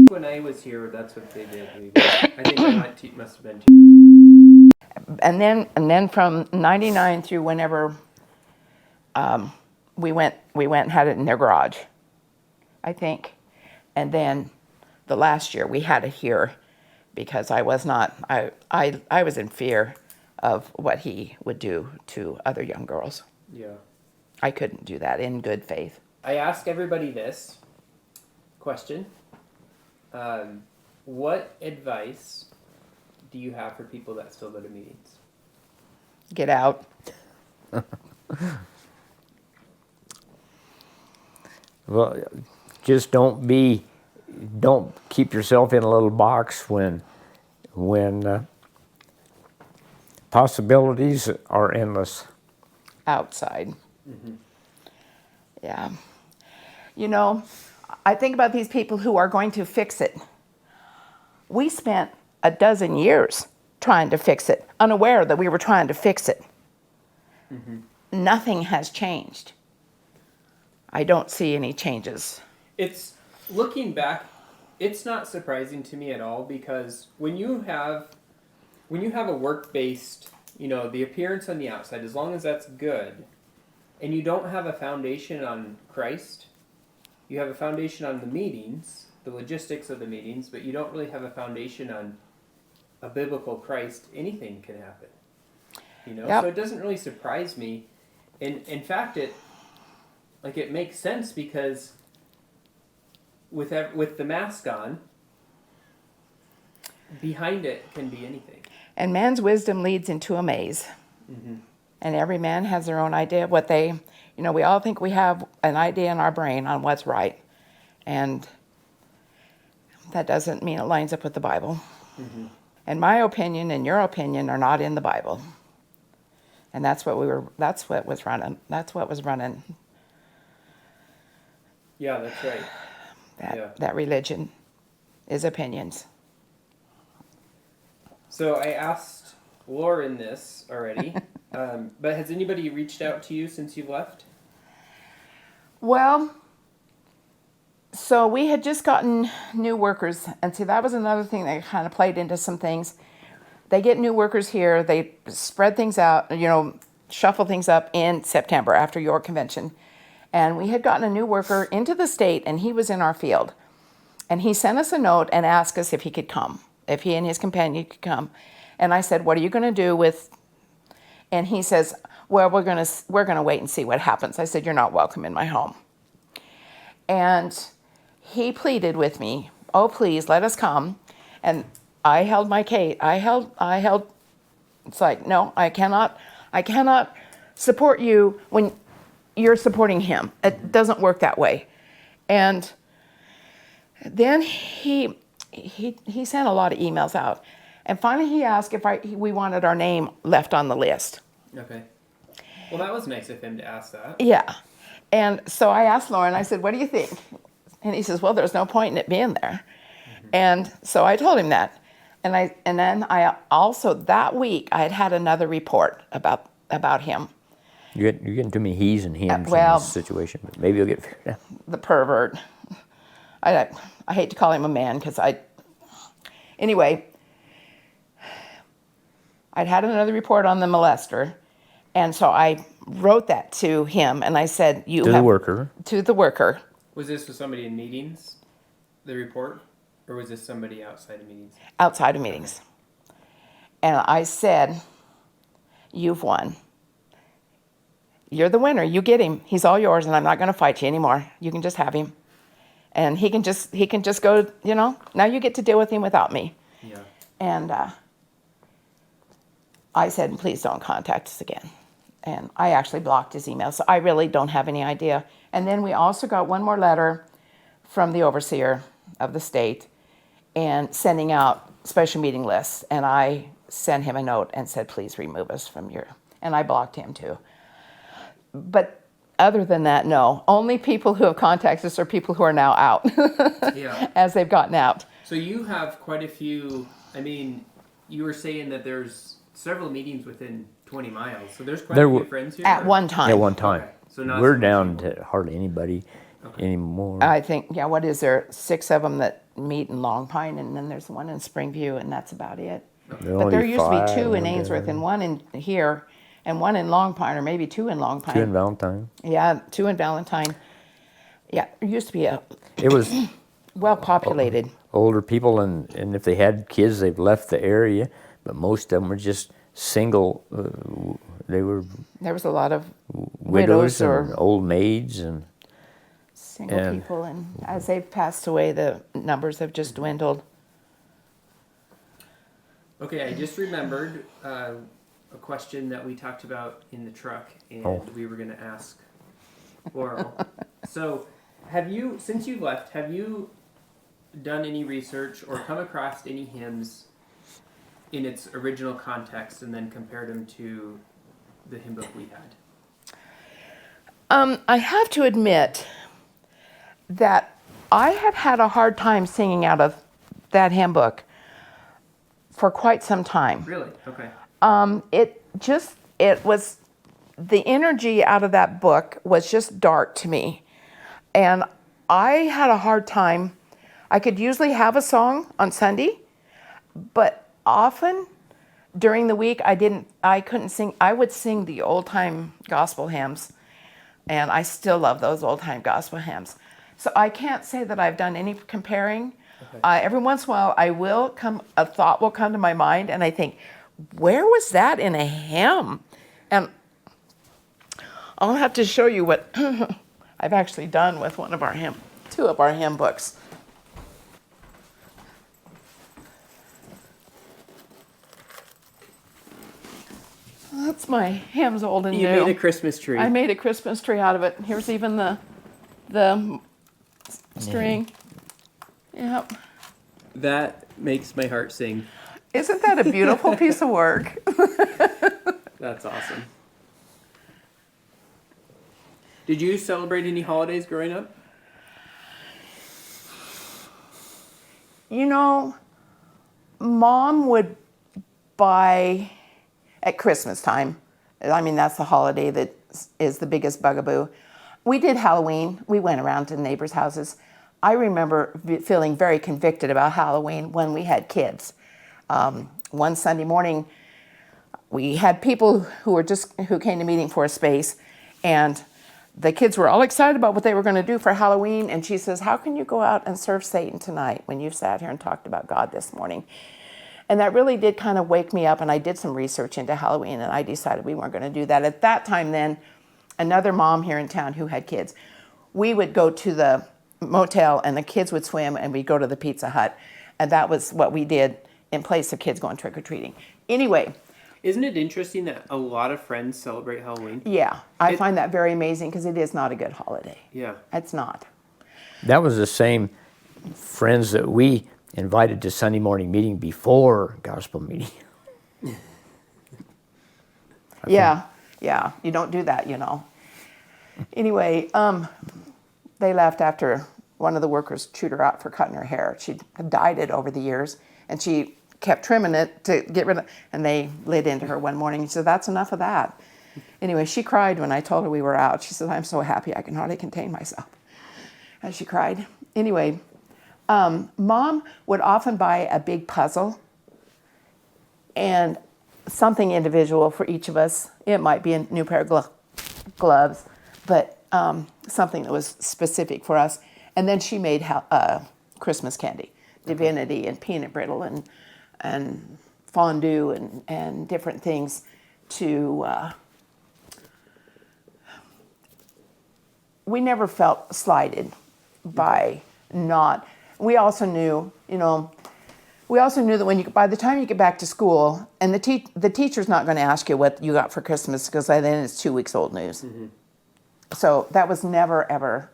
When I was here, that's what they did. I think that must have been too. And then from '99 through whenever we went and had it in their garage, I think. And then the last year we had it here because I was in fear of what he would do to other young girls. Yeah. I couldn't do that in good faith. I ask everybody this question. What advice do you have for people that still go to meetings? Get out. Well, just don't keep yourself in a little box when possibilities are endless. Outside. Mm-hmm. Yeah. You know, I think about these people who are going to fix it. We spent a dozen years trying to fix it, unaware that we were trying to fix it. Mm-hmm. Nothing has changed. I don't see any changes. It's, looking back, it's not surprising to me at all, because when you have a work-based, the appearance on the outside, as long as that's good, and you don't have a foundation on Christ, you have a foundation on the meetings, the logistics of the meetings, but you don't really have a foundation on a biblical Christ, anything can happen. Yep. So it doesn't really surprise me. In fact, it makes sense, because with the mask on, behind it can be anything. And man's wisdom leads into a maze. Mm-hmm. And every man has their own idea of what they, we all think we have an idea in our brain on what's right. And that doesn't mean it lines up with the Bible. Mm-hmm. And my opinion and your opinion are not in the Bible. And that's what was running. Yeah, that's right. That religion is opinions. So I asked Loren this already, but has anybody reached out to you since you've left? Well, so we had just gotten new workers, and see, that was another thing that kind of played into some things. They get new workers here, they spread things out, shuffle things up in September after your convention. And we had gotten a new worker into the state, and he was in our field. And he sent us a note and asked us if he could come, if he and his companion could come. And I said, what are you going to do with... And he says, well, we're going to wait and see what happens. I said, you're not welcome in my home. And he pleaded with me, oh, please, let us come. And I held my case. I held, it's like, no, I cannot support you when you're supporting him. It doesn't work that way. And then he sent a lot of emails out. And finally he asked if we wanted our name left on the list. Okay. Well, that was nice of him to ask that. Yeah. And so I asked Loren, I said, what do you think? And he says, well, there's no point in it being there. Mm-hmm. And so I told him that. And then I also, that week, I had another report about him. You're getting too many he's and hims well, in this situation, but maybe you'll get figured out. The pervert. I hate to call him a man, because anyway, I'd had another report on the molester, and so I wrote that to him, and I said, To the worker. Was this with somebody in meetings, the report? Or was this somebody outside of meetings? Outside of meetings. And I said, you've won. You're the winner. You get him. He's all yours, and I'm not going to fight you anymore. You can just have him. And he can just go, now you get to deal with him without me. Yeah. And I said, please don't contact us again. And I actually blocked his email, so I really don't have any idea. And then we also got one more letter from the overseer of the state and sending out special meeting lists. And I sent him a note and said, please remove us from your... And I blocked him too. But other than that, no. Only people who have contacted us are people who are now out. Yeah. As they've gotten out. So you have quite a few... you were saying that there's several meetings within 20 miles. So there's quite a few friends here? At one time. At one time. Okay. So not we're so down people. to hardly anybody anymore. I think, what is there? 6 of them that meet in Long Pine, and then there's one in Springview, and that's about it. But there used to be 2 in Ainsworth, and 1 in here, and 1 in Long Pine, or maybe 2 in Long Pine. 2 in Valentine. Yeah, 2 in Valentine. Yeah, there used to be It was well populated. Older people, and if they had kids, they've left the area, but most of them were just single. There was a lot of widows or and old maids and single people, and as they've passed away, the numbers have just dwindled. Okay, I just remembered a question that we talked about in the truck, and we were going to ask Laurel. So, since you've left, have you done any research or come across any hymns in its original context and then compared them to the hymn book we had? I have to admit that I have had a hard time singing out of that hymn book for quite some time. Really? Okay. It was, the energy out of that book was just dark to me. And I had a hard time. I could usually have a song on Sunday, but often during the week I couldn't sing. I would sing the old time gospel hymns, and I still love those old time gospel hymns. So I can't say that I've done any comparing. Okay. Every once in a while a thought will come to my mind, and I think, where was that in a hymn? And I'll have to show you what I've actually done with two of our hymn books. That's my hymns, old and new. You made a Christmas tree. I made a Christmas tree out of it. Here's even the string. Yep. That makes my heart sing. Isn't that a beautiful piece of work? That's awesome. Did you celebrate any holidays growing up? You know, Mom would buy at Christmas time. I mean, that's the holiday that is the biggest bugaboo. We did Halloween. We went around to neighbors' houses. I remember feeling very convicted about Halloween when we had kids. One Sunday morning, we had people who came to meeting for a space, and the kids were all excited about what they were going to do for Halloween. And she says, "How can you go out and serve Satan tonight when you've sat here and talked about God this morning?" And that really did kind of wake me up, and I did some research into Halloween, and I decided we weren't going to do that. At that time then, another mom here in town who had kids, we would go to the motel, and the kids would swim, and we'd go to the Pizza Hut. And that was what we did in place of kids going trick-or-treating. Anyway. Isn't it interesting that a lot of friends celebrate Halloween? Yeah, I find that very amazing because it is not a good holiday. Yeah. It's not. That was the same friends that we invited to Sunday morning meeting before gospel meeting. Yeah, you don't do that, you know. Anyway, they left after one of the workers chewed her out for cutting her hair. She dyed it over the years, and she kept trimming it to get rid of it, and they lit into her one morning. She said, "That's enough of that." Anyway, she cried when I told her we were out. She said, "I'm so happy I can hardly contain myself." And she cried. Anyway, Mom would often buy a big puzzle and something individual for each of us. It might be a new pair of gloves, but something that was specific for us. And then she made Christmas candy, divinity and peanut brittle and fondue and different things to... we never felt slighted by not... We also knew, that by the time you get back to school, and the teacher's not going to ask you what you got for Christmas, because by then it's 2 weeks old news. Mm-hmm. So that was never, ever...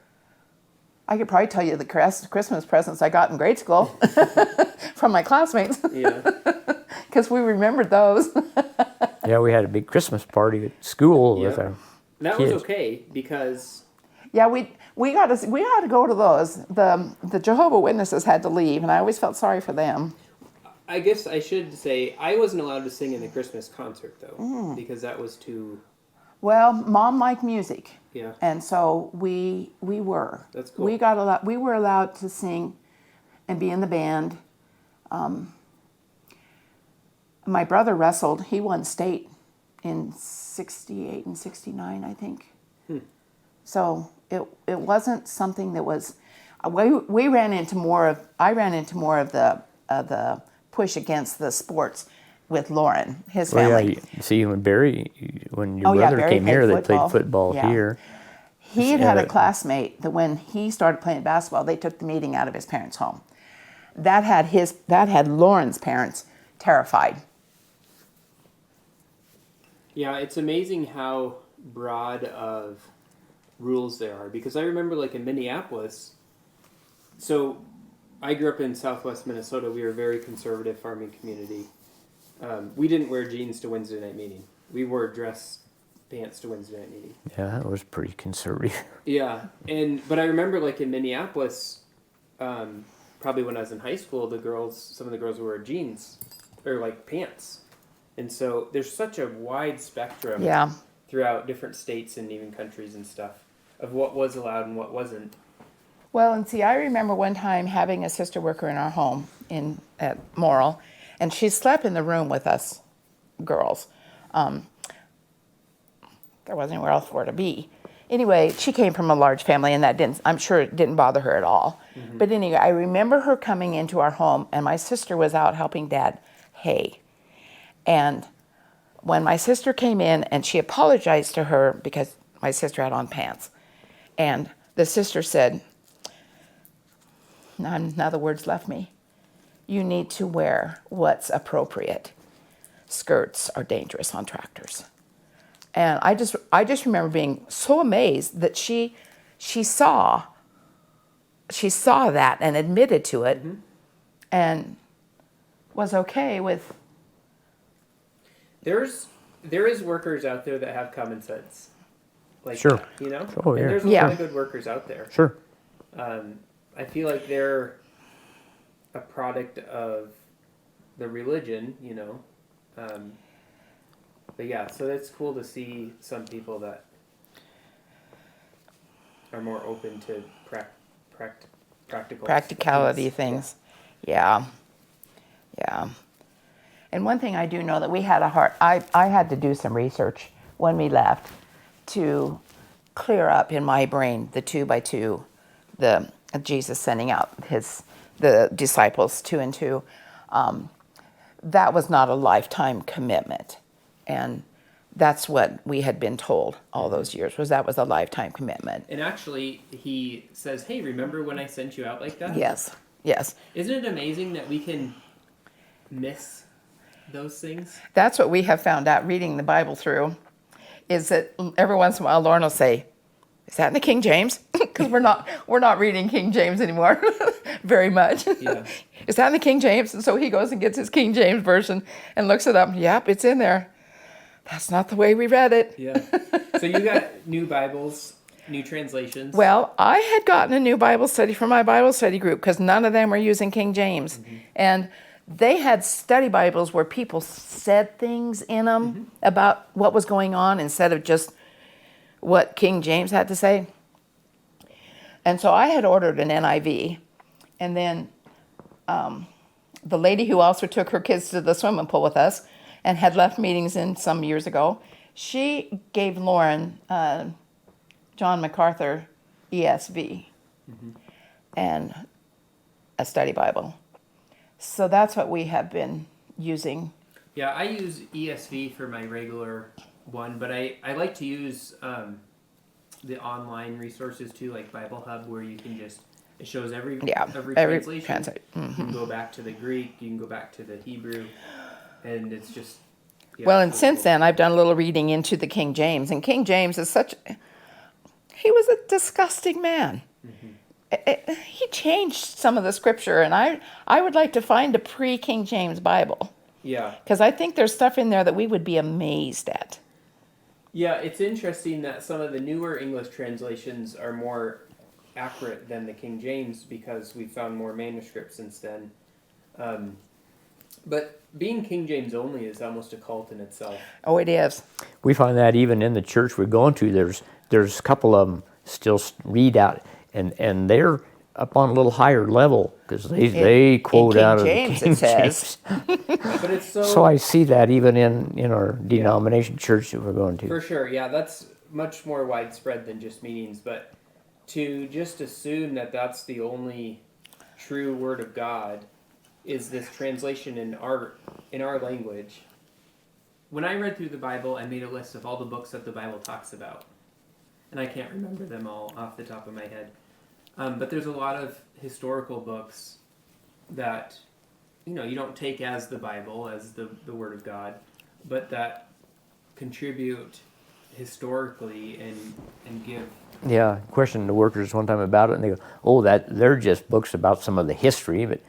I could probably tell you the Christmas presents I got in grade school from my classmates. Yeah. Because we remembered those. Yeah, we had a big Christmas party at school with our That kids. was okay, because... Yeah, we had to go to those. The Jehovah's Witnesses had to leave, and I always felt sorry for them. I guess I should say I wasn't allowed to sing in the Christmas concert, though, because that was too... Well, Mom liked music. Yeah. And so we were. That's cool. We were allowed to sing and be in the band. My brother wrestled. He won state in 68 and 69, I think. So it wasn't something that was... I ran into more of the push against the sports with Loren, his family. Yeah, see, when your brother came here, they played football here. He had a classmate that when he started playing basketball, they took the meeting out of his parents' home. That had Lauren's parents terrified. Yeah, it's amazing how broad of rules there are, because I remember like in Minneapolis, so I grew up in southwest Minnesota. We were a very conservative farming community. We didn't wear jeans to Wednesday night meeting. We wore dress pants to Wednesday night meeting. Yeah, that was pretty conservative. Yeah, but I remember like in Minneapolis, probably when I was in high school, some of the girls wore jeans or like pants, and so there's such a wide spectrum throughout different states and even countries and stuff of what was allowed and what wasn't. Well, and see, I remember one time having a sister worker in our home at Morrill, and she slept in the room with us girls. There wasn't anywhere else for her to be. Anyway, she came from a large family, and I'm sure it didn't bother her at all. Mm-hmm. But anyway, I remember her coming into our home, and my sister was out helping Dad hay. And when my sister came in, and she apologized to her because my sister had on pants, and the sister said, now the words left me, you need to wear what's appropriate. Skirts are dangerous on tractors. And I just remember being so amazed that she saw that and admitted to it, mm-hmm. and was okay with. There is workers out there that have common sense, like sure, that, you know. Oh yeah. And there's a lot of good workers out there. Sure. I feel like they're a product of the religion, you know. But yeah, so it's cool to see some people that are more open to practicality things. Yeah. And one thing I do know that we had I had to do some research when we left to clear up in my brain the 2 by 2, the Jesus sending out the disciples 2 and 2. That was not a lifetime commitment. And that's what we had been told all those years, that was a lifetime commitment. And actually, he says, hey, remember when I sent you out like that? Yes. Isn't it amazing that we can miss those things? That's what we have found out reading the Bible through, is that every once in a while Lauren will say, is that in the King James? Because we're not reading King James anymore very much. Yeah. Is that in the King James? And so he goes and gets his King James version and looks it up. Yep, it's in there. That's not the way we read it. Yeah. So you got new Bibles, new translations. Well, I had gotten a new Bible study from my Bible study group because none of them were using King James. Mm-hmm. And they had study Bibles where people said things in them mm-hmm. about what was going on instead of just what King James had to say. And so I had ordered an NIV. And then the lady who also took her kids to the swimming pool with us and had left meetings in some years ago, she gave Loren John MacArthur ESV mm-hmm. and a study Bible. So that's what we have been using. Yeah, I use ESV for my regular one, but I like to use the online resources too, like Bible Hub, where you can it shows every translation. Mm-hmm. You can go back to the Greek, you can go back to the Hebrew, and it's just... Yeah, well, and since then, I've done a little reading into the King James, and King James is he was a disgusting man. Mm-hmm. He changed some of the scripture, and I would like to find a pre-King James Bible. Yeah. Because I think there's stuff in there that we would be amazed at. Yeah, it's interesting that some of the newer English translations are more accurate than the King James because we found more manuscripts since then. But being King James only is almost a cult in itself. Oh, it is. We find that even in the church we're going to, there's a couple of them still read out, and they're up on a little higher level because they quote out of the King James. But it's so I see that even in our denomination church that we're going to. For sure, yeah, that's much more widespread than just meetings. But to just assume that that's the only true Word of God is this translation in our language. When I read through the Bible, I made a list of all the books that the Bible talks about, and I can't remember them all off the top of my head. But there's a lot of historical books that, you don't take as the Bible, as the Word of God, but that contribute historically and give... Yeah, questioned the workers one time about it, and they go, they're just books about some of the history, but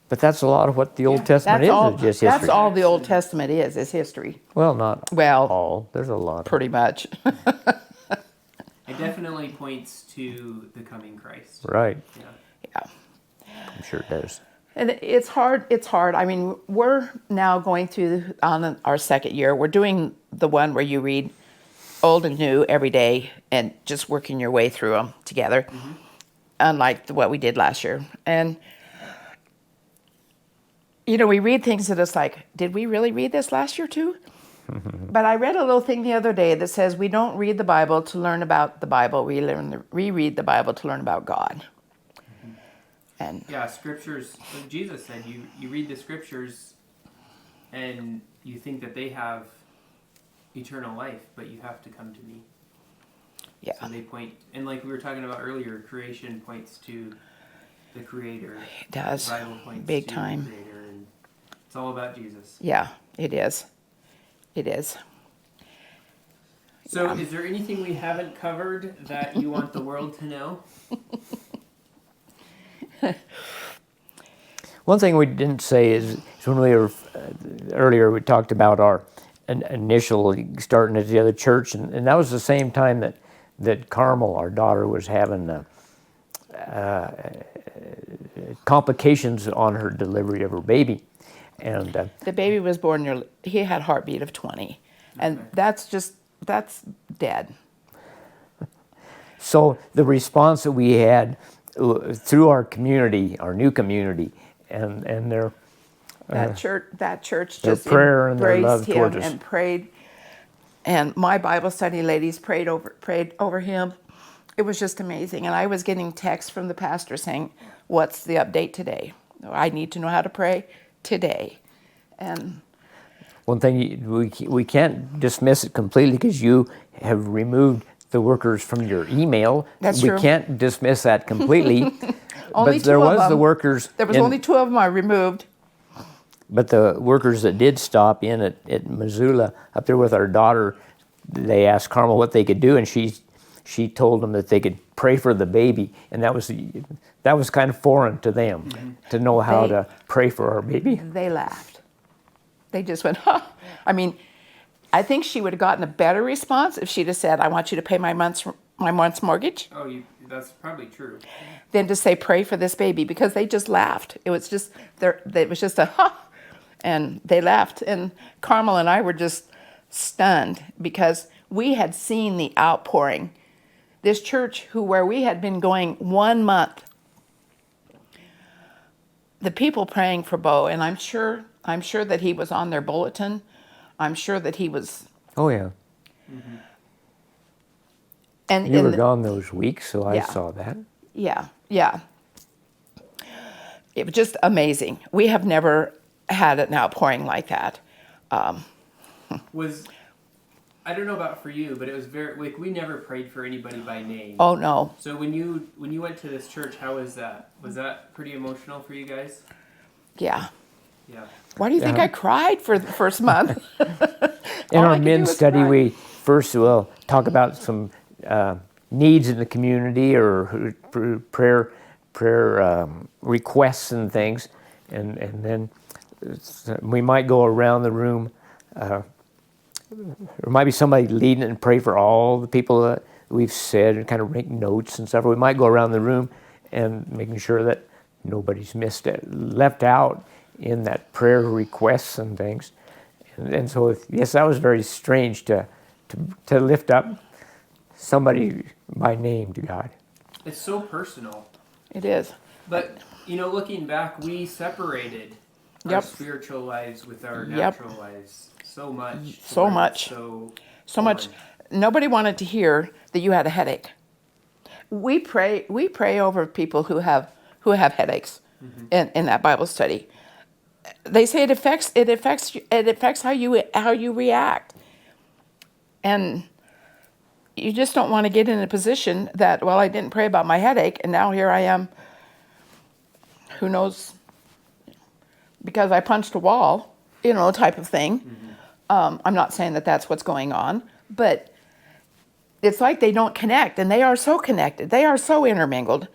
But that's a lot of what the Old Testament is just history. That's all the Old Testament is history. Well, not Well, all. There's a lot. Pretty much. It definitely points to the coming Christ. Right. Yeah. I'm sure it does. And it's hard. It's hard. I mean, we're now going through on our second year. We're doing the one where you read Old and New every day and just working your way through them together, unlike what we did last year. And, you know, we read things that it's like, did we really read this last year too? But I read a little thing the other day that says we don't read the Bible to learn about the Bible. We read the Bible to learn about God. And yeah, scriptures, like Jesus said, you read the scriptures and you think that they have eternal life, but you have to come to me. yeah, So they point, and like we were talking about earlier, creation points to the Creator. it does. The Bible points Big to time. the Creator, and it's all about Jesus. Yeah, it is. It is. So Yeah. is there anything we haven't covered that you want the world to know? One thing we didn't say is when we were earlier, we talked about our initial starting at the other church, and that was the same time that Carmel, our daughter, was having complications on her delivery of her baby, and The baby was born he had a heartbeat of 20, and that's dead. so the response that we had through our community, our new community, and their That church their just prayer and their love embraced him towards us. and prayed. And my Bible study ladies prayed over him. It was just amazing. And I was getting texts from the pastor saying, "What's the update today? I need to know how to pray today." And one thing we can't dismiss it completely because you have removed the workers from your email. That's we true. can't dismiss that completely. Only but there two of was the them. workers. there was only 2 of them I removed. But the workers that did stop in at Missoula up there with our daughter, they asked Carmel what they could do, and she told them that they could pray for the baby, and that was kind of foreign to them to know how to pray for our baby. They laughed. They just went, huh. I mean, I think she would have gotten a better response if she'd have said, "I want you to pay my month's mortgage," Oh, that's probably true. than to say, "Pray for this baby," because they just laughed. It was just a huh, and they laughed. And Carmel and I were just stunned because we had seen the outpouring. This church, where we had been going 1 month, the people praying for Bo, and I'm sure that he was on their bulletin. I'm sure that he was. Oh yeah, And you were gone those weeks, so I Yeah. saw that. Yeah. It was just amazing. We have never had an outpouring like that. I don't know about for you, but it was very like we never prayed for anybody by name. Oh no. So when you went to this church, how was that? Was that pretty emotional for you guys? Yeah. Yeah. Why do you think I cried for the first month? In All I our could do men's was study, cry. we first will talk about some needs in the community or prayer requests and things, and then we might go around the room. There might be somebody leading and pray for all the people that we've said and kind of make notes and stuff. We might go around the room and making sure that nobody's left out in that prayer requests and things. And so, yes, that was very strange to lift up somebody by name to God. It's so personal. It is. But, looking back, we separated our Yep. spiritual lives with our Yep. natural lives so much. to So where much. it's So much. foreign. Nobody wanted to hear that you had a headache. We pray over people who have headaches in that Bible study. They say it affects how you react. And you just don't want to get in a position that, well, I didn't pray about my headache and now here I am, who knows, because I punched a wall, type of thing. I'm not saying that that's what's going on, but it's like they don't connect, and they are so connected. They are so intermingled.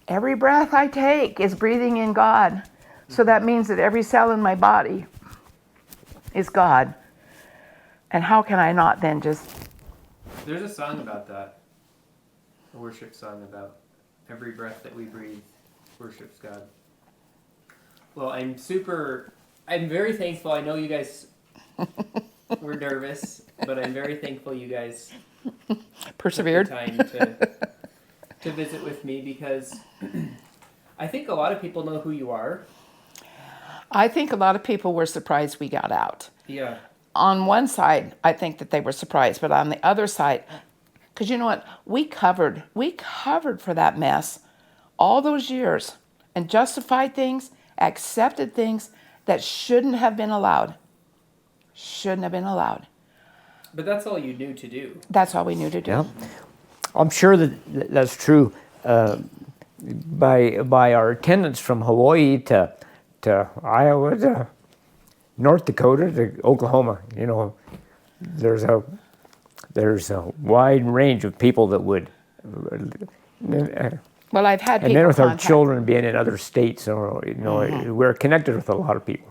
Every breath I take is breathing in God. So that means that every cell in my body is God. And how can I not then just... There's a song about that. A worship song about every breath that we breathe worships God. Well, I'm very thankful. I know you guys were nervous, but I'm very thankful you guys persevered. took the time to visit with me, because I think a lot of people know who you are. I think a lot of people were surprised we got out. Yeah. On one side, I think that they were surprised, but on the other side, because you know what? We covered for that mess all those years and justified things, accepted things that shouldn't have been allowed. Shouldn't have been allowed. But that's all you knew to do. That's all we knew to do. Yeah. I'm sure that's true. By our attendance from Hawaii to Iowa to North Dakota to Oklahoma, you know, there's a wide range of people that would. Well, I've had people and then with our contact- children being in other states, you know, we're connected with a lot of people.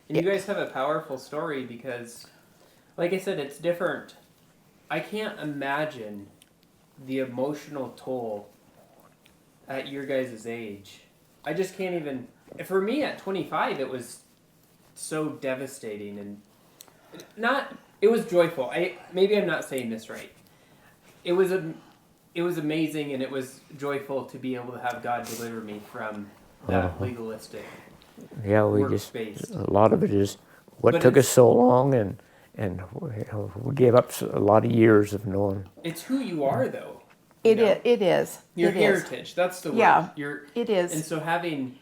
And you guys have a powerful story because, like I said, it's different. I can't imagine the emotional toll at your guys' age. I just can't even. For me, at 25, it was so devastating and not. It was joyful. Maybe I'm not saying this right. It was amazing, and it was joyful to be able to have God deliver me from that legalistic. Yeah, a lot of it is what took us so long, and we gave up a lot of years of knowing. It's who you are, though. It is. Your It heritage. is. That's the word. Yeah, It it is. And so having,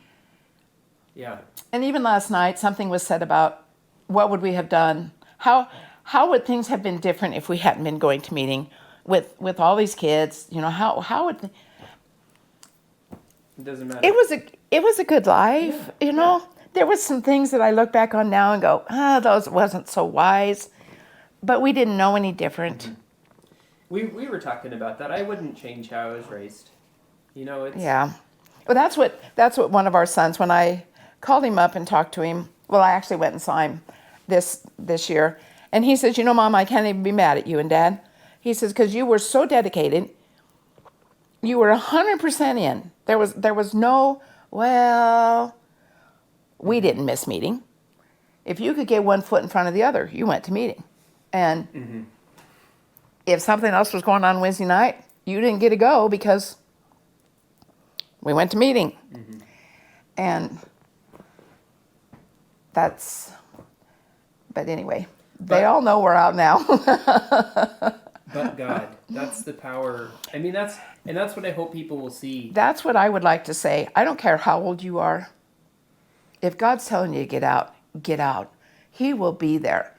yeah. And even last night, something was said about what would we have done? How would things have been different if we hadn't been going to meeting with all these kids? You know, how would... It doesn't matter. It was a good life, you know. There was some things that I look back on now and go, those wasn't so wise, but we didn't know any different. We were talking about that. I wouldn't change how I was raised. You know, it's... Yeah. Well, that's what one of our sons, when I called him up and talked to him, well, I actually went and saw him this year, and he says, you know, Mom, I can't even be mad at you and Dad. He says, because you were so dedicated, you were 100% in. There was no, well, we didn't miss meeting. If you could get one foot in front of the other, you went to meeting. And if something else was going on Wednesday night, you didn't get to go because we went to meeting. And but anyway, they all know we're out now. But God, that's the power. I mean, that's what I hope people will see. That's what I would like to say. I don't care how old you are. If God's telling you to get out, get out. He will be there.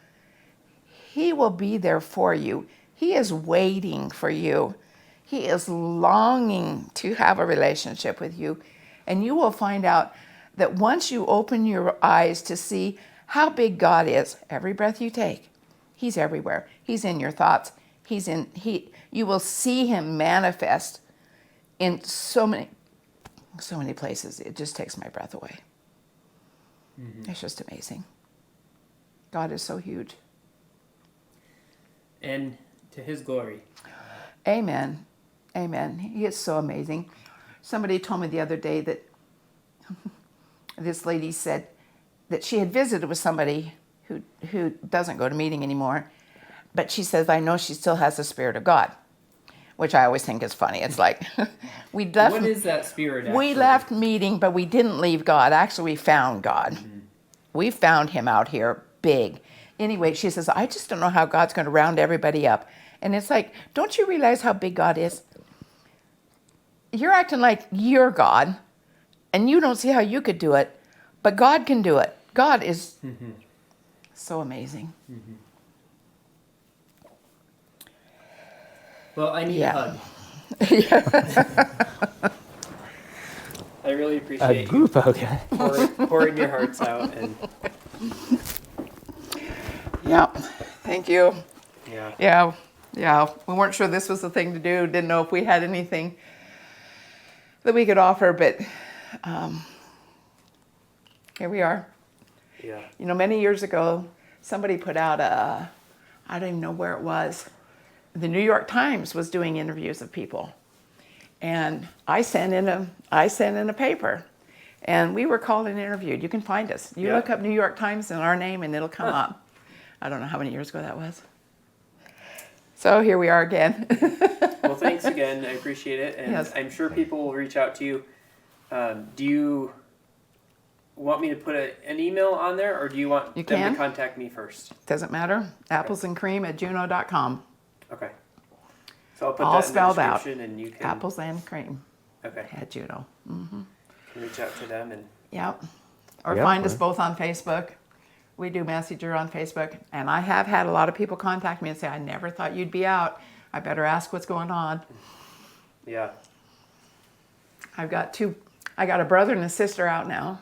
He will be there for you. He is waiting for you. He is longing to have a relationship with you. And you will find out that once you open your eyes to see how big God is, every breath you take, He's everywhere. He's in your thoughts. You will see Him manifest in so many places. It just takes my breath away. It's just amazing. God is so huge. And to His glory. Amen. Amen. He is so amazing. Somebody told me the other day that this lady said that she had visited with somebody who doesn't go to meeting anymore, but she says, I know she still has the Spirit of God, which I always think is funny. It's like, we left. What is that Spirit actually? We left meeting, but we didn't leave God. Actually, we found God. We found Him out here big. Anyway, she says, I just don't know how God's going to round everybody up. And it's like, don't you realize how big God is? You're acting like you're God, and you don't see how you could do it, but God can do it. God is so amazing. Well, I need a hug. I really appreciate you pouring your hearts out. And Yeah, thank you. yeah. Yeah. We weren't sure this was the thing to do. Didn't know if we had anything that we could offer, but here we are. Yeah. You know, many years ago, somebody put out I don't even know where it was. The New York Times was doing interviews of people. And I sent in a paper. And we were called and interviewed. You can find us. You look up New York Times and our name and it'll come up. I don't know how many years ago that was. So here we are again. Well, thanks again. I appreciate it. And Yes. I'm sure people will reach out to you. Do you want me to put an email on there, or do you want them to contact me first? Doesn't matter. applesandcream@juno.com. Okay. So I'll put All that spelled in the out. description and you can Apples and cream okay. at Juno. reach out to them and Yep. Or Yeah, find us right. both on Facebook. We do Messenger on Facebook. And I have had a lot of people contact me and say, I never thought you'd be out. I better ask what's going on. yeah. I got a brother and a sister out now.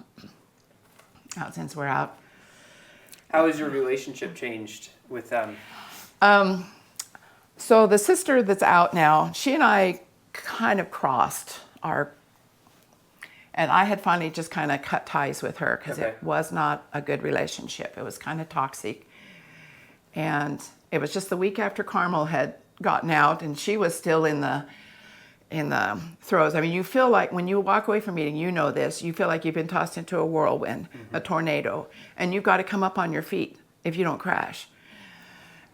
Out since we're out. How has your relationship changed with them? So the sister that's out now, she and I kind of crossed and I had finally just kind of cut ties with her because it was not a good relationship. It was kind of toxic. And it was just the week after Carmel had gotten out and she was still in the throes. I mean, you feel like when you walk away from a meeting, you know this, you feel like you've been tossed into a whirlwind, a tornado, and you've got to come up on your feet if you don't crash.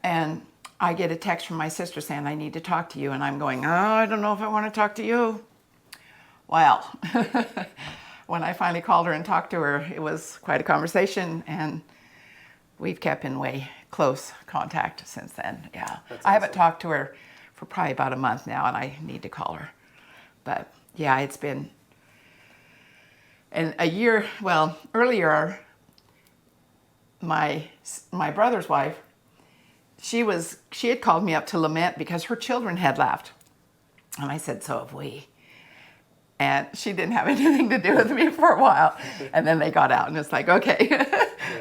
And I get a text from my sister saying, I need to talk to you. And I'm going, I don't know if I want to talk to you. Well, when I finally called her and talked to her, it was quite a conversation, and we've kept in way close contact since then. Yeah, I haven't talked to her for probably about a month now, and I need to call her. But yeah, it's been a year. Well, earlier, my brother's wife, she had called me up to lament because her children had left, and I said, so have we. And she didn't have anything to do with me for a while. And then they got out, and it's like, okay.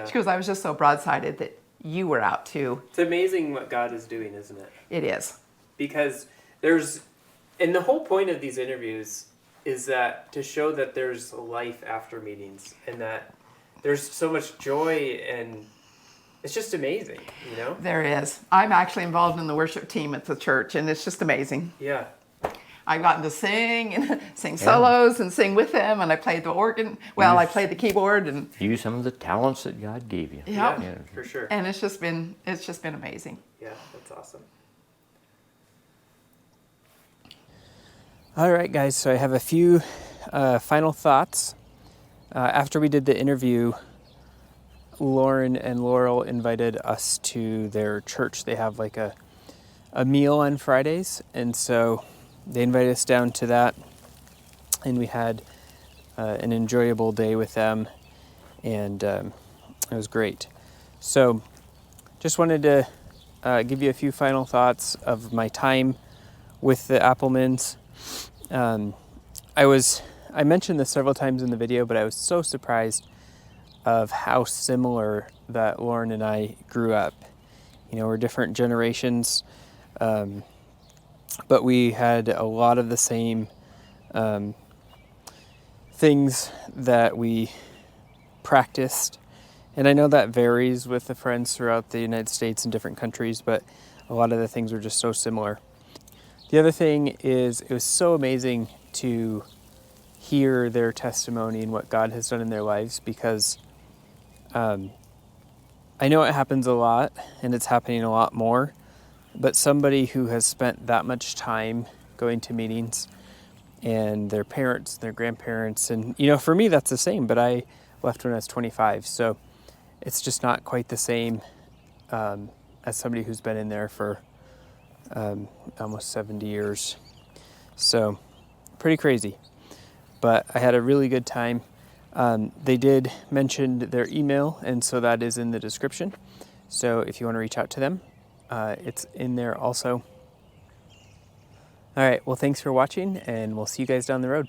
She goes, I was just so broadsided that you were out too. It's amazing what God is doing, isn't it? It is. Because and the whole point of these interviews is that to show that there's life after meetings and that there's so much joy, and it's just amazing, you know? There is. I'm actually involved in the worship team at the church, and it's just amazing. Yeah. I've gotten to sing solos and sing with them, and I played the organ. Well, I played the keyboard and Use some of the talents that God gave you. Yep. Yeah, for sure. And it's just been amazing. Yeah, that's awesome. All right, guys, so I have a few final thoughts. After we did the interview, Loren and Laurel invited us to their church. They have like a meal on Fridays, and so they invited us down to that, and we had an enjoyable day with them, and it was great. So just wanted to give you a few final thoughts of my time with the Applemans. I mentioned this several times in the video, but I was so surprised of how similar that Loren and I grew up. You know, we're different generations, but we had a lot of the same things that we practiced. And I know that varies with the friends throughout the United States and different countries, but a lot of the things were just so similar. The other thing is, it was so amazing to hear their testimony and what God has done in their lives, because I know it happens a lot, and it's happening a lot more, but somebody who has spent that much time going to meetings, and their parents, their grandparents, and you know, for me that's the same, but I left when I was 25, so it's just not quite the same as somebody who's been in there for almost 70 years. So pretty crazy, but I had a really good time. They did mention their email, and so that is in the description. So if you want to reach out to them, it's in there also. All right, well, thanks for watching, and we'll see you guys down the road.